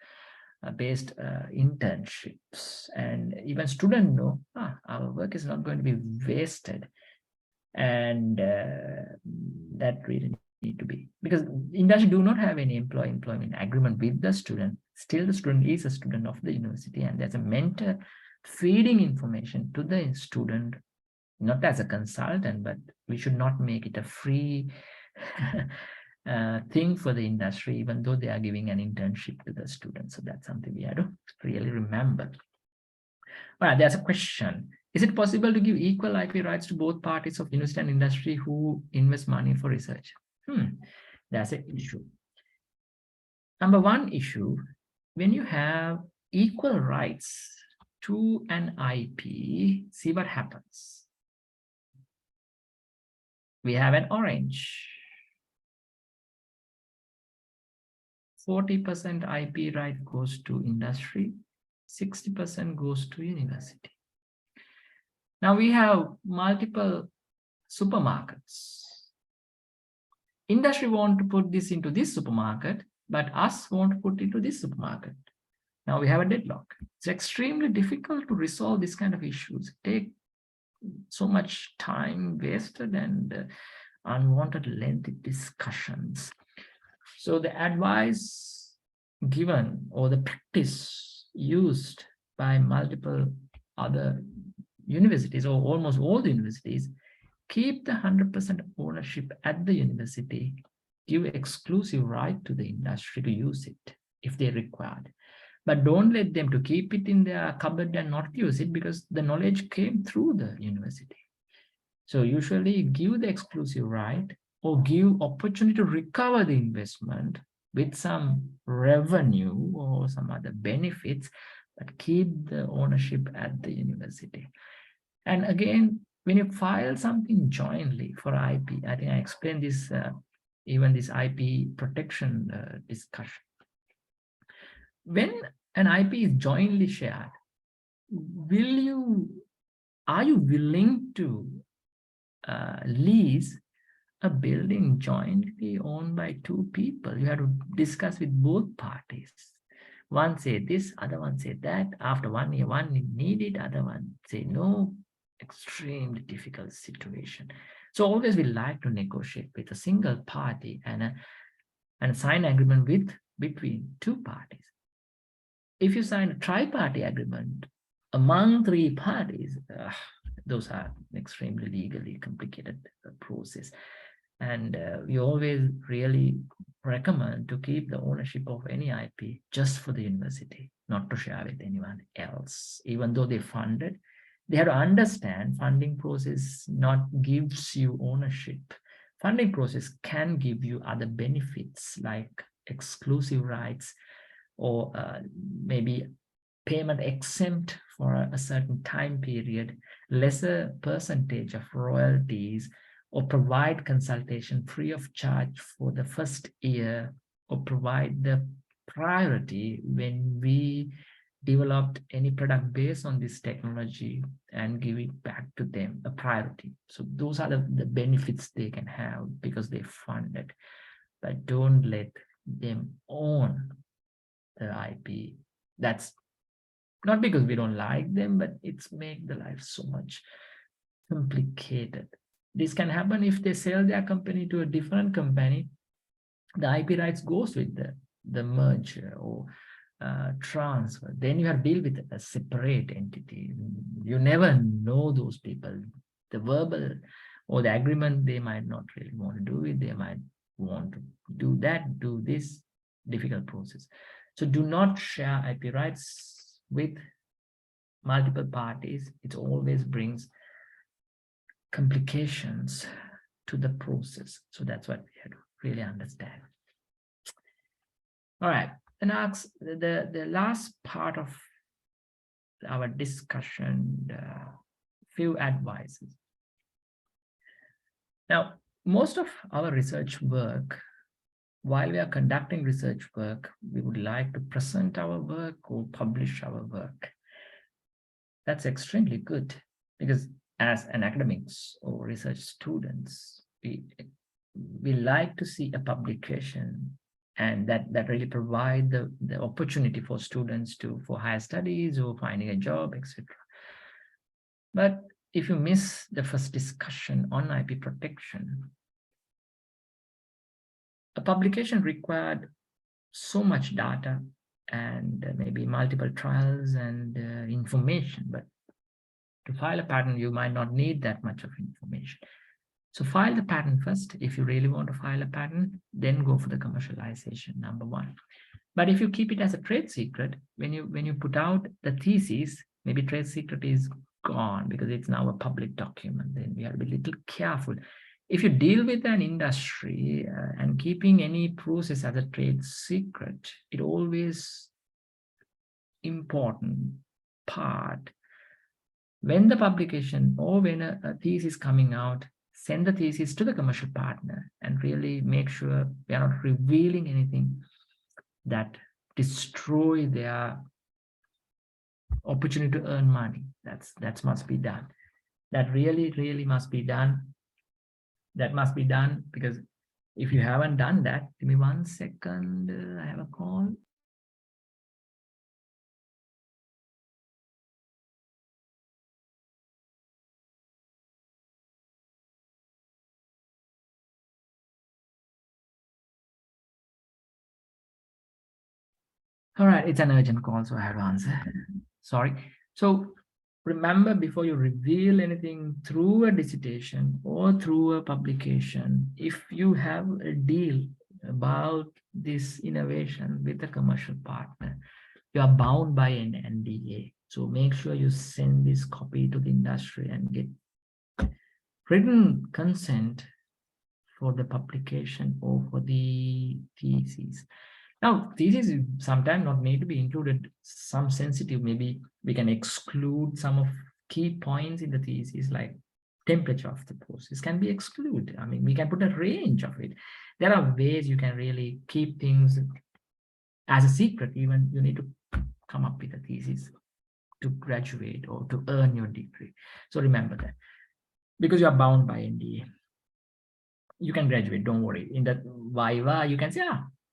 based internships, and even students know our work is not going to be wasted, and that really need to be, because industry do not have any employment agreement with the student. Still the student is a student of the university, and there's a mentor feeding information to the student, not as a consultant, but we should not make it a free thing for the industry, even though they are giving an internship to the students. So that's something we have to really remember. Well, there's a question. Is it possible to give equal IP rights to both parties of university and industry who invest money for research? That's an issue. Number one issue, when you have equal rights to an IP, see what happens. We have an orange. 40% IP right goes to industry, 60% goes to university. Now we have multiple supermarkets. Industry want to put this into this supermarket, but us want to put it into this supermarket. Now we have a deadlock. It's extremely difficult to resolve this kind of issues. Take so much time wasted and unwanted lengthy discussions. So the advice given or the practice used by multiple other universities, or almost all the universities, keep the 100% ownership at the university, give exclusive right to the industry to use it if they required. But don't let them to keep it in their cupboard and not use it, because the knowledge came through the university. So usually give the exclusive right or give opportunity to recover the investment with some revenue or some other benefits, but keep the ownership at the university. And again, when you file something jointly for IP, I think I explained this, even this IP protection discussion. When an IP is jointly shared, are you willing to lease a building jointly owned by two people? You have to discuss with both parties. One say this, other one say that. After 1 year, one need it, other one say no. Extremely difficult situation. So always we like to negotiate with a single party and sign agreement between two parties. If you sign a tri-party agreement among three parties, those are extremely legally complicated process. And we always really recommend to keep the ownership of any IP just for the university, not to share with anyone else. Even though they funded, they have to understand funding process not gives you ownership. Funding process can give you other benefits like exclusive rights or maybe payment exempt for a certain time period, lesser percentage of royalties, or provide consultation free of charge for the first year, or provide the priority when we developed any product based on this technology and give it back to them, a priority. So those are the benefits they can have because they fund it. But don't let them own the IP. That's not because we don't like them, but it's make the life so much complicated. This can happen if they sell their company to a different company. The IP rights goes with the merger or transfer. Then you have to deal with a separate entity. You never know those people. The verbal or the agreement, they might not really want to do it. They might want to do that, do this, difficult process. So do not share IP rights with multiple parties. It always brings complications to the process. So that's what we have to really understand. All right. And the last part of our discussion, few advices. Now, most of our research work, while we are conducting research work, we would like to present our work or publish our work. That's extremely good because as an academics or research students, we like to see a publication, and that really provide the opportunity for students for higher studies or finding a job, etc. But if you miss the first discussion on IP protection, a publication required so much data and maybe multiple trials and information, but to file a patent, you might not need that much of information. So file the patent first. If you really want to file a patent, then go for the commercialization, number one. But if you keep it as a trade secret, when you put out the thesis, maybe trade secret is gone because it's now a public document. Then we have to be a little careful. If you deal with an industry and keeping any process as a trade secret, it always important part. When the publication or when a thesis is coming out, send the thesis to the commercial partner and really make sure we are not revealing anything that destroy their opportunity to earn money. That must be done. That really must be done. That must be done because if you haven't done that, give me 1 second. I have a call. All right, it's an urgent call, so I have to answer. Sorry. So remember, before you reveal anything through a dissertation or through a publication, if you have a deal about this innovation with a commercial partner, you are bound by an NDA. So make sure you send this copy to the industry and get written consent for the publication or for the thesis. Now, thesis sometimes not need to be included. Some sensitive, maybe we can exclude some of key points in the thesis, like temperature of the process can be excluded. I mean, we can put a range of it. There are ways you can really keep things as a secret. Even you need to come up with a thesis to graduate or to earn your degree. So remember that, because you are bound by NDA. You can graduate, don't worry. In that Viva, you can say,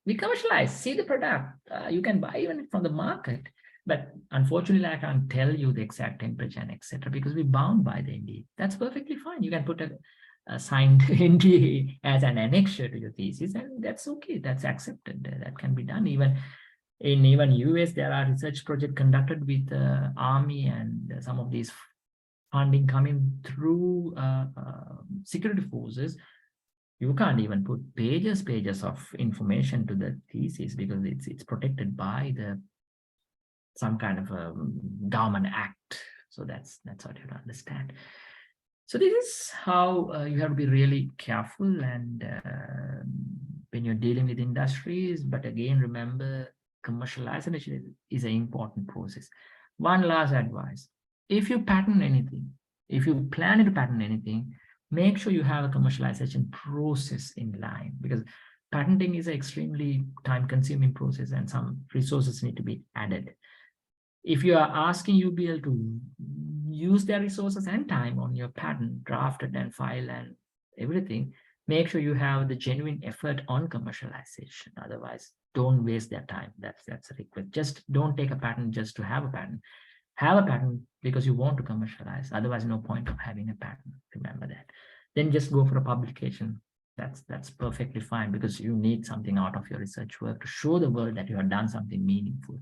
we commercialize, see the product. You can buy even from the market. But unfortunately, I can't tell you the exact temperature and etc. because we're bound by the NDA. That's perfectly fine. You can put a signed NDA as an annexure to your thesis, and that's okay. That's accepted. That can be done. Even in US, there are research projects conducted with the Army and some of these funding coming through security forces. You can't even put pages of information to the thesis because it's protected by some kind of a government act. So that's what you have to understand. So this is how you have to be really careful and when you're dealing with industries. But again, remember, commercialization is an important process. One last advice: if you patent anything, if you plan to patent anything, make sure you have a commercialization process in line, because patenting is an extremely time-consuming process and some resources need to be added. If you are asking UBL to use their resources and time on your patent, drafted and file and everything, make sure you have the genuine effort on commercialization. Otherwise, don't waste their time. That's a request. Just don't take a patent just to have a patent. Have a patent because you want to commercialize. Otherwise, no point of having a patent. Remember that. Then just go for a publication. That's perfectly fine because you need something out of your research work to show the world that you have done something meaningful.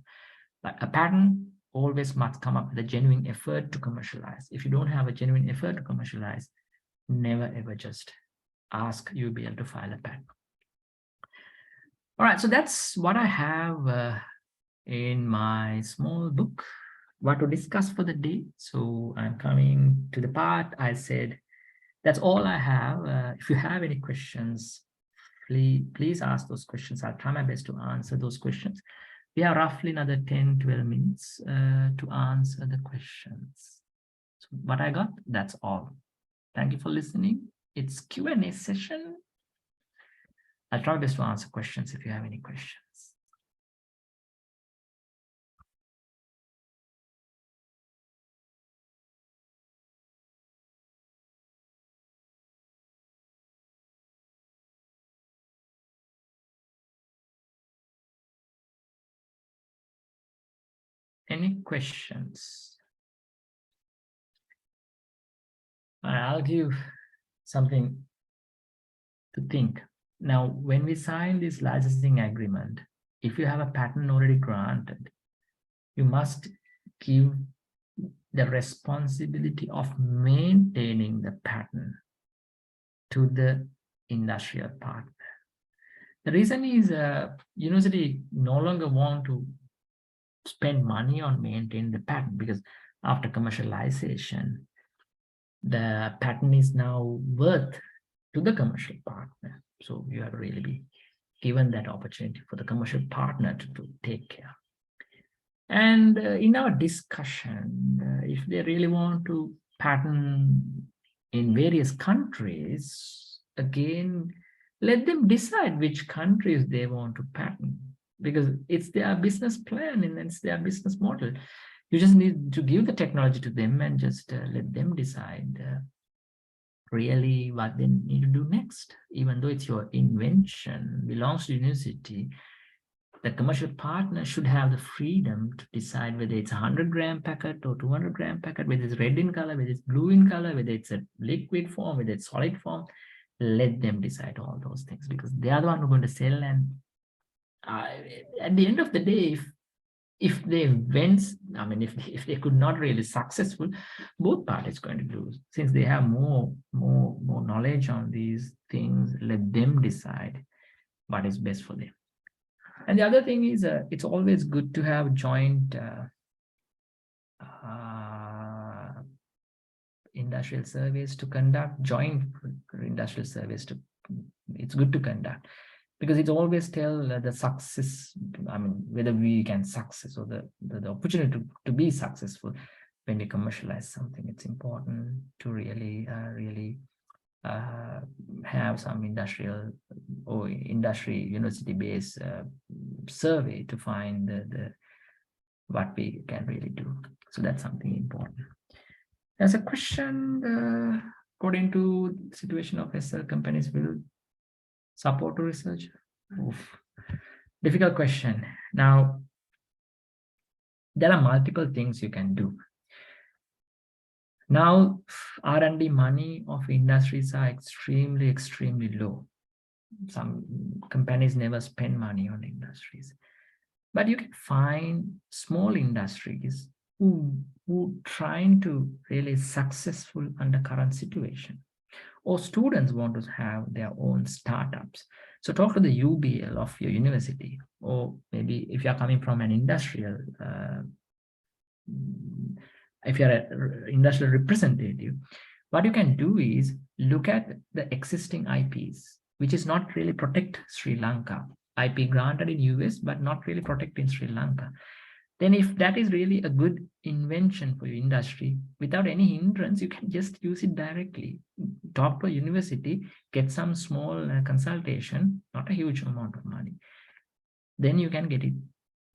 But a patent always must come up with a genuine effort to commercialize. If you don't have a genuine effort to commercialize, never ever just ask UBL to file a patent. All right, so that's what I have in my small book, what to discuss for the day. So I'm coming to the part I said, that's all I have. If you have any questions, please ask those questions. I'll try my best to answer those questions. We have roughly another 10-12 minutes to answer the questions. So what I got, that's all. Thank you for listening. It's Q&A session. I'll try my best to answer questions if you have any questions. Any questions? I'll give something to think. Now, when we sign this licensing agreement, if you have a patent already granted, you must give the responsibility of maintaining the patent to the industrial partner. The reason is university no longer want to spend money on maintaining the patent, because after commercialization, the patent is now worth to the commercial partner. So you have to really be given that opportunity for the commercial partner to take care. And in our discussion, if they really want to patent in various countries, again, let them decide which countries they want to patent, because it's their business plan and it's their business model. You just need to give the technology to them and just let them decide really what they need to do next. Even though it's your invention, belongs to the university, the commercial partner should have the freedom to decide whether it's a 100-gram packet or 200-gram packet, whether it's red in color, whether it's blue in color, whether it's a liquid form, whether it's solid form. Let them decide all those things, because they are the one who are going to sell. And at the end of the day, if they went, I mean, if they could not really successful, both parties going to lose. Since they have more knowledge on these things, let them decide what is best for them. And the other thing is, it's always good to have joint industrial surveys to conduct, joint industrial surveys to, it's good to conduct, because it always tell the success, I mean, whether we can success or the opportunity to be successful when we commercialize something. It's important to really have some industrial or industry university-based survey to find what we can really do. So that's something important. There's a question, according to the situation of SL, companies will support research. Oof. Difficult question. Now, there are multiple things you can do. Now, R&D money of industries are extremely, extremely low. Some companies never spend money on industries. But you can find small industries who trying to really successful under current situation. Or students want to have their own startups. So talk to the UBL of your university, or maybe if you're coming from an industrial, if you're an industrial representative, what you can do is look at the existing IPs, which is not really protect Sri Lanka. IP granted in US, but not really protect in Sri Lanka. Then if that is really a good invention for your industry, without any hindrance, you can just use it directly. Talk to a university, get some small consultation, not a huge amount of money. Then you can get it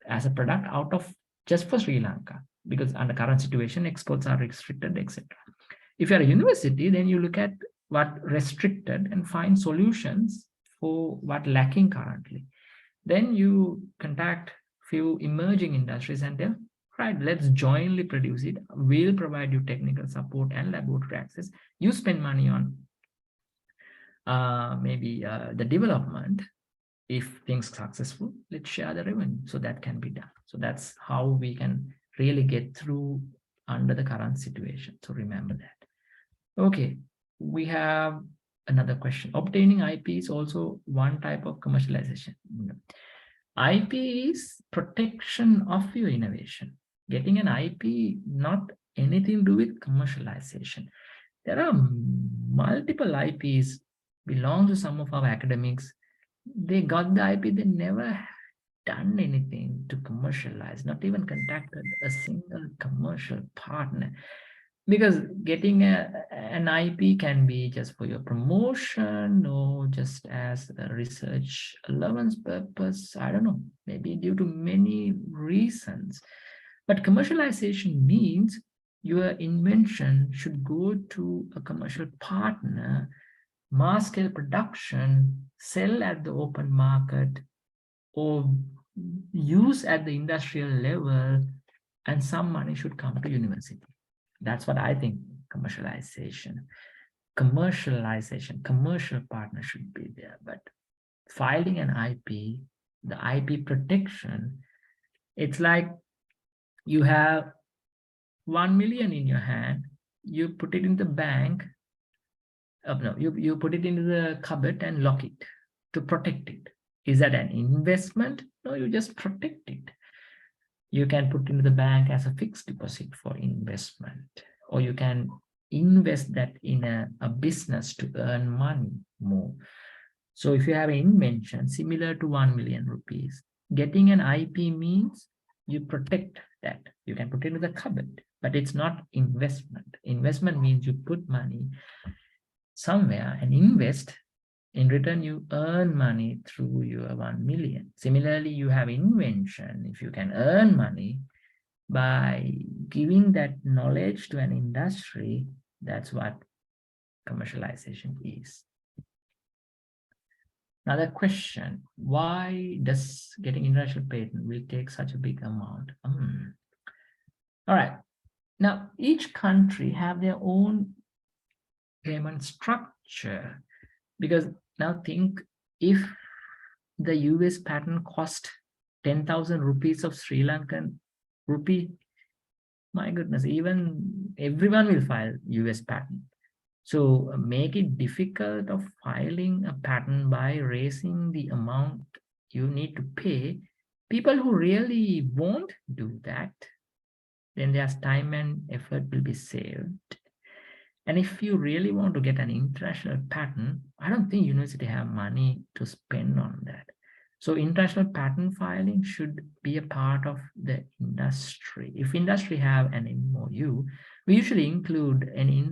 as a product out of just for Sri Lanka, because under current situation, exports are restricted, etc. If you're a university, then you look at what restricted and find solutions for what lacking currently. Then you contact few emerging industries and tell, right, let's jointly produce it. We'll provide you technical support and laboratory access. You spend money on maybe the development. If things successful, let's share the revenue. So that can be done. So that's how we can really get through under the current situation. So remember that. Okay, we have another question. Obtaining IP is also one type of commercialization. IP is protection of your innovation. Getting an IP, not anything to do with commercialization. There are multiple IPs belong to some of our academics. They got the IP, they never done anything to commercialize, not even contacted a single commercial partner. Because getting an IP can be just for your promotion or just as a research allowance purpose. I don't know, maybe due to many reasons. But commercialization means your invention should go to a commercial partner, mass scale production, sell at the open market, or use at the industrial level, and some money should come to university. That's what I think. Commercialization, commercial partner should be there. But filing an IP, the IP protection, it's like you have 1 million in your hand, you put it in the bank. No, you put it into the cupboard and lock it to protect it. Is that an investment? No, you just protect it. You can put into the bank as a fixed deposit for investment, or you can invest that in a business to earn money more. So if you have an invention similar to 1 million rupees, getting an IP means you protect that. You can put it into the cupboard, but it's not investment. Investment means you put money somewhere and invest. In return, you earn money through your 1 million. Similarly, you have invention. If you can earn money by giving that knowledge to an industry, that's what commercialization is. Another question, why does getting international patent will take such a big amount? All right. Now, each country have their own payment structure. Because now think, if the US patent cost 10,000 rupees of Sri Lankan rupee, my goodness, even everyone will file US patent. So make it difficult of filing a patent by raising the amount you need to pay. People who really won't do that, then their time and effort will be saved. And if you really want to get an international patent, I don't think university have money to spend on that. So international patent filing should be a part of the industry. If industry have an MOU, we usually include any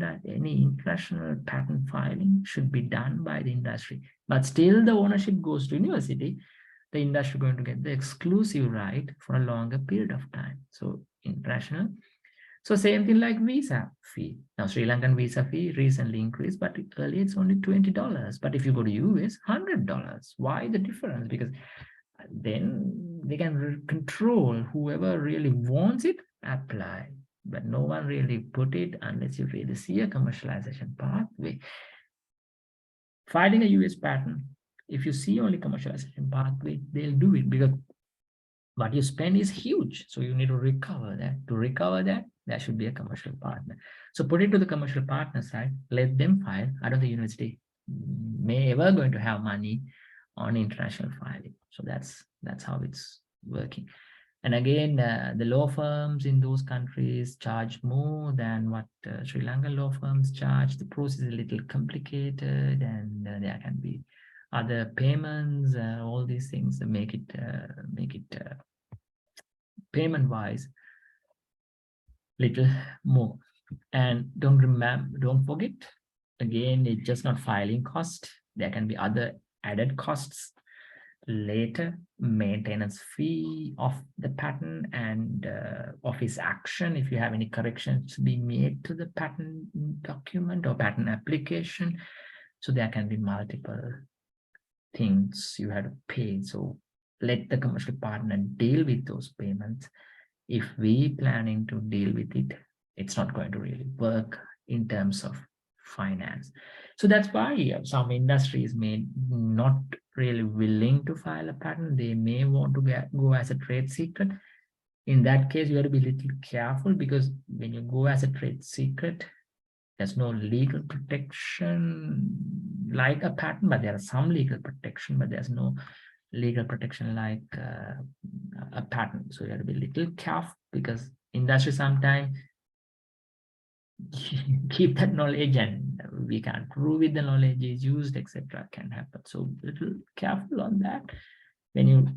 international patent filing should be done by the industry. But still the ownership goes to university. The industry going to get the exclusive right for a longer period of time. So international. So same thing like visa fee. Now Sri Lankan visa fee recently increased, but earlier it's only $20. But if you go to US, $100. Why the difference? Because then they can control whoever really wants it, apply. But no one really put it unless you really see a commercialization pathway. Filing a US patent, if you see only commercialization pathway, they'll do it because what you spend is huge. So you need to recover that. To recover that, there should be a commercial partner. So put it to the commercial partner side, let them file. I don't think university may ever going to have money on international filing. So that's how it's working. And again, the law firms in those countries charge more than what Sri Lankan law firms charge. The process is a little complicated, and there can be other payments, all these things that make it payment-wise little more. And don't forget, again, it's just not filing cost. There can be other added costs later, maintenance fee of the patent and office action if you have any corrections to be made to the patent document or patent application. So there can be multiple things you have to pay. So let the commercial partner deal with those payments. If we planning to deal with it, it's not going to really work in terms of finance. So that's why some industries may not really willing to file a patent. They may want to go as a trade secret. In that case, you have to be a little careful, because when you go as a trade secret, there's no legal protection like a patent, but there are some legal protection, but there's no legal protection like a patent. So you have to be a little careful, because industry sometimes keep that knowledge and we can't prove it, the knowledge is used, etc. can happen. So a little careful on that. I mean,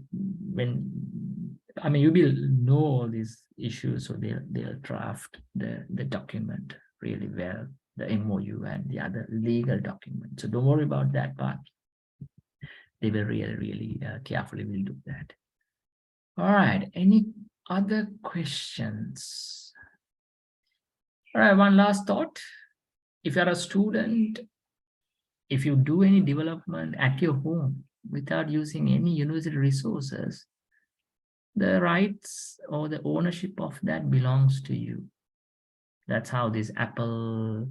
you will know all these issues, so they'll draft the document really well, the MOU and the other legal document. So don't worry about that part. They will really carefully will do that. All right, any other questions? All right, one last thought. If you're a student, if you do any development at your home without using any university resources, the rights or the ownership of that belongs to you. That's how this Apple,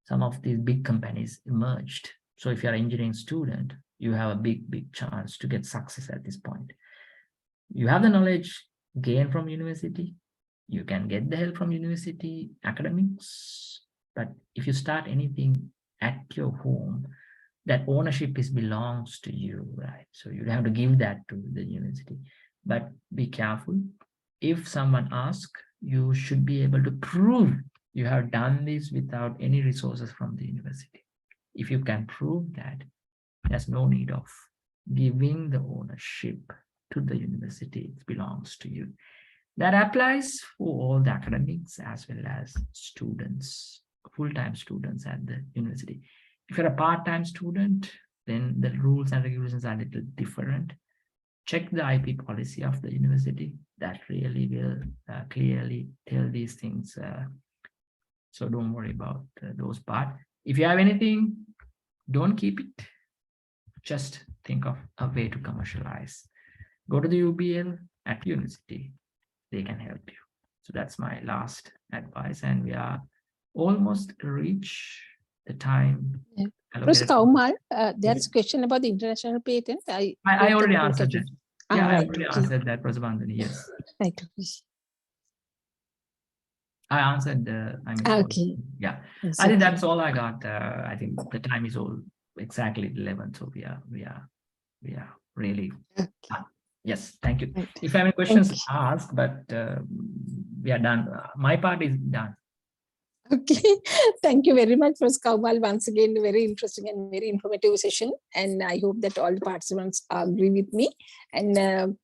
some of these big companies emerged. So if you're an engineering student, you have a big chance to get success at this point. You have the knowledge gained from university. You can get the help from university academics. But if you start anything at your home, that ownership belongs to you, right? So you have to give that to the university. But be careful. If someone asks, you should be able to prove you have done this without any resources from the university. If you can prove that, there's no need of giving the ownership to the university. It belongs to you. That applies for all the academics as well as students, full-time students at the university. If you're a part-time student, then the rules and regulations are a little different. Check the IP policy of the university. That really will clearly tell these things. So don't worry about those parts. If you have anything, don't keep it. Just think of a way to commercialize. Go to the UBL at university. They can help you. So that's my last advice. And we are almost reach the time. Yeah. Professor Kaumal, there's a question about the international patent. I already answered that. Yeah, I already answered that, Professor Bandhani. Yes. Right. I answered okay. Yeah. Yes, I think that's all I got. I think the time is all exactly 11. So we are really yes, thank you. Right. If you have any questions, ask, but we are done. My part is done. Okay, thank you very much, Professor Kaumal. Once again, very interesting and very informative session. And I hope that all the participants agree with me. And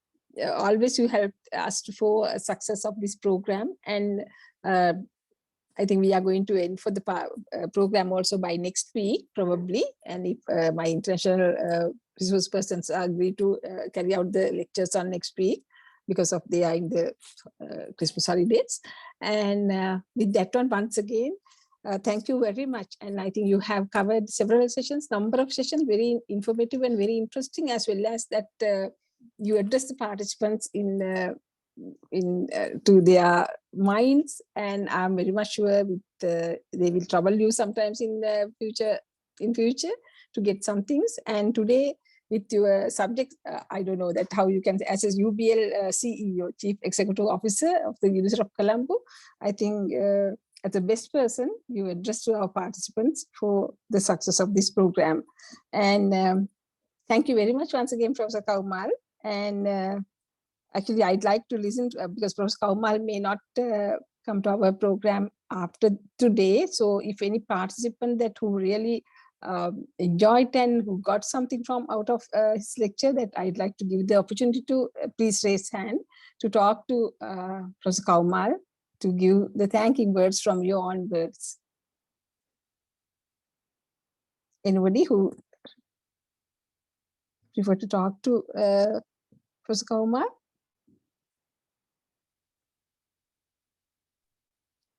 always you helped us for success of this program. And I think we are going to end for the program also by next week, probably. And if my international resource persons agree to carry out the lectures on next week, because of they are in the Christmas holidays. And with that one, once again, thank you very much. And I think you have covered several sessions, number of sessions, very informative and very interesting, as well as that you address the participants to their minds, and I'm very much sure they will trouble you sometimes in the future to get some things. And today with your subject, I don't know that how you can, as a UBL CEO, Chief Executive Officer of the University of Colombo, I think as the best person you address to our participants for the success of this program. And thank you very much once again, Professor Kaumal. And actually, I'd like to listen to, because Professor Kaumal may not come to our program after today. So if any participant that who really enjoyed and who got something from out of his lecture, that I'd like to give the opportunity to please raise hand to talk to Professor Kaumal to give the thanking words from your own words. Anybody who prefer to talk to Professor Kaumal?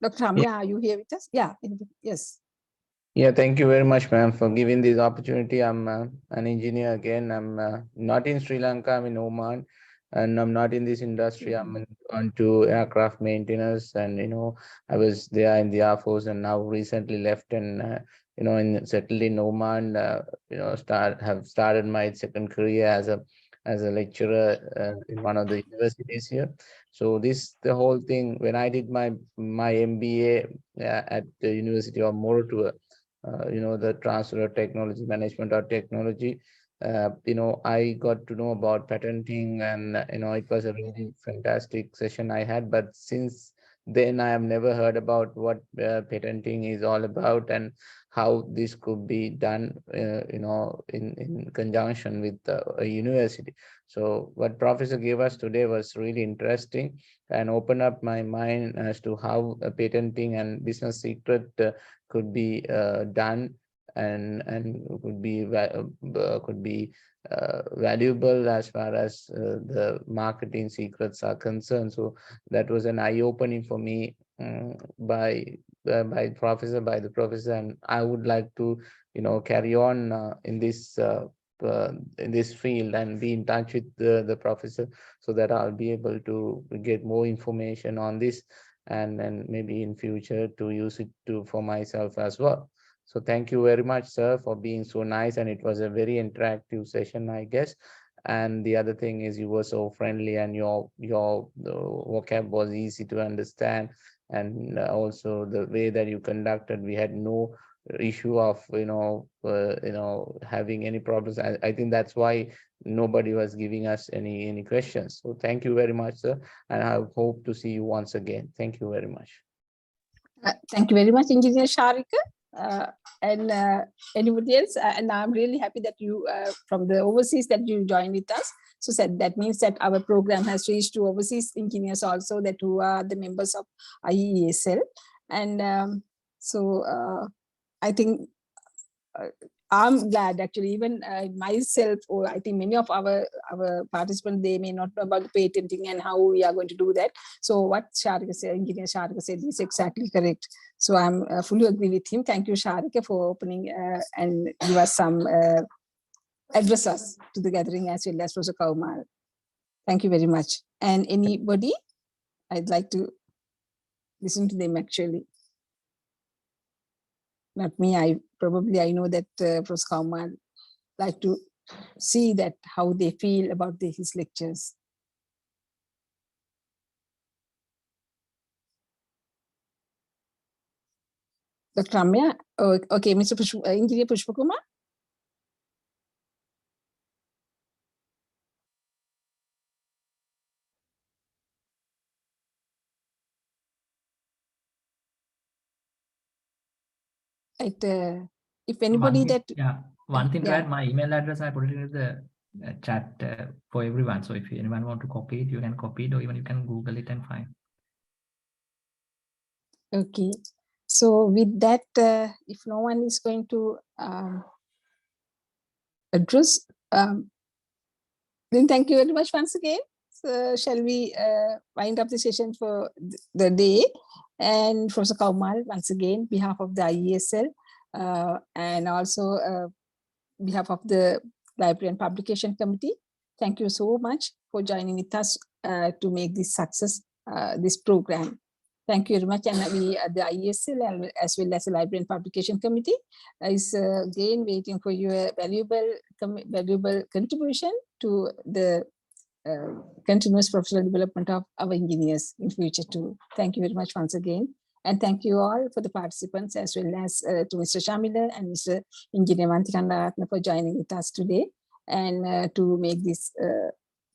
Dr. Ramya, are you here with us? Yeah, yes. Yeah, thank you very much, ma'am, for giving this opportunity. I'm an engineer again. I'm not in Sri Lanka, I'm in Oman, and I'm not in this industry. I'm onto aircraft maintenance, and I was there in the Air Force, and now recently left and settled in Oman. Have started my second career as a lecturer in one of the universities here. So the whole thing, when I did my MBA at the University of Moratuwa, the transfer of technology, management of technology, I got to know about patenting, and it was a really fantastic session I had. But since then I have never heard about what patenting is all about and how this could be done in conjunction with a university. So what Professor gave us today was really interesting and opened up my mind as to how patenting and business secret could be done and could be valuable as far as the marketing secrets are concerned. So that was an eye-opening for me by the professor, and I would like to carry on in this field and be in touch with the professor, so that I'll be able to get more information on this, and then maybe in future to use it for myself as well. So thank you very much, sir, for being so nice, and it was a very interactive session, I guess. And the other thing is you were so friendly, and your vocab was easy to understand, and also the way that you conducted, we had no issue of having any problems. I think that's why nobody was giving us any questions. So thank you very much, sir, and I hope to see you once again. Thank you very much. Thank you very much, Engineer Sharika, and anybody else. And I'm really happy that you from the overseas that you joined with us. So that means that our program has reached to overseas engineers also, that who are the members of IESL. And I think I'm glad, actually, even myself, or I think many of our participants, they may not know about the patenting and how we are going to do that. So what Sharika said, Engineer Sharika said, is exactly correct. So I'm fully agree with him. Thank you, Sharika, for opening and give us some address us to the gathering, as well as Professor Kaumal. Thank you very much. And anybody, I'd like to listen to them, actually. Not me, I know that Professor Kaumal like to see that how they feel about his lectures. Dr. Ramya, okay, Mr. Engineer Pushpakumar. Right, if anybody one thing to add, my email address, I put it in the chat for everyone. So if anyone want to copy it, you can copy it, or even you can Google it and find. Okay, so with that, if no one is going to address, then thank you very much once again. So shall we wind up the session for the day? And Professor Kaumal, once again, behalf of the IESL, and also behalf of the Library and Publication Committee, thank you so much for joining with us to make this success, this program. Thank you very much. And we, the ISL as well as the Library and Publication Committee is again waiting for your valuable contribution to the continuous professional development of our engineers in future too. Thank you very much once again. And thank you all for the participants as well as to Mr. Shamila and Mr. Engineer Mantikandaratna for joining with us today and to make this,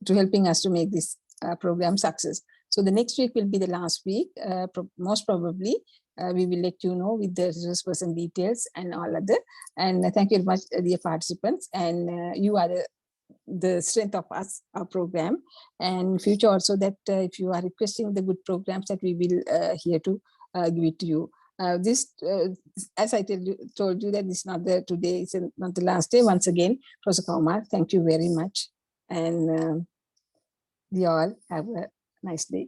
to helping us to make this program success. So the next week will be the last week. Most probably, we will let you know with the resource person details and all other. And thank you very much, dear participants. And you are the strength of us, our program. And future also that if you are requesting the good programs that we will here to give it to you. This, as I told you that this is not the today, it's not the last day. Once again, Professor Kaumar, thank you very much. And we all have a nice day.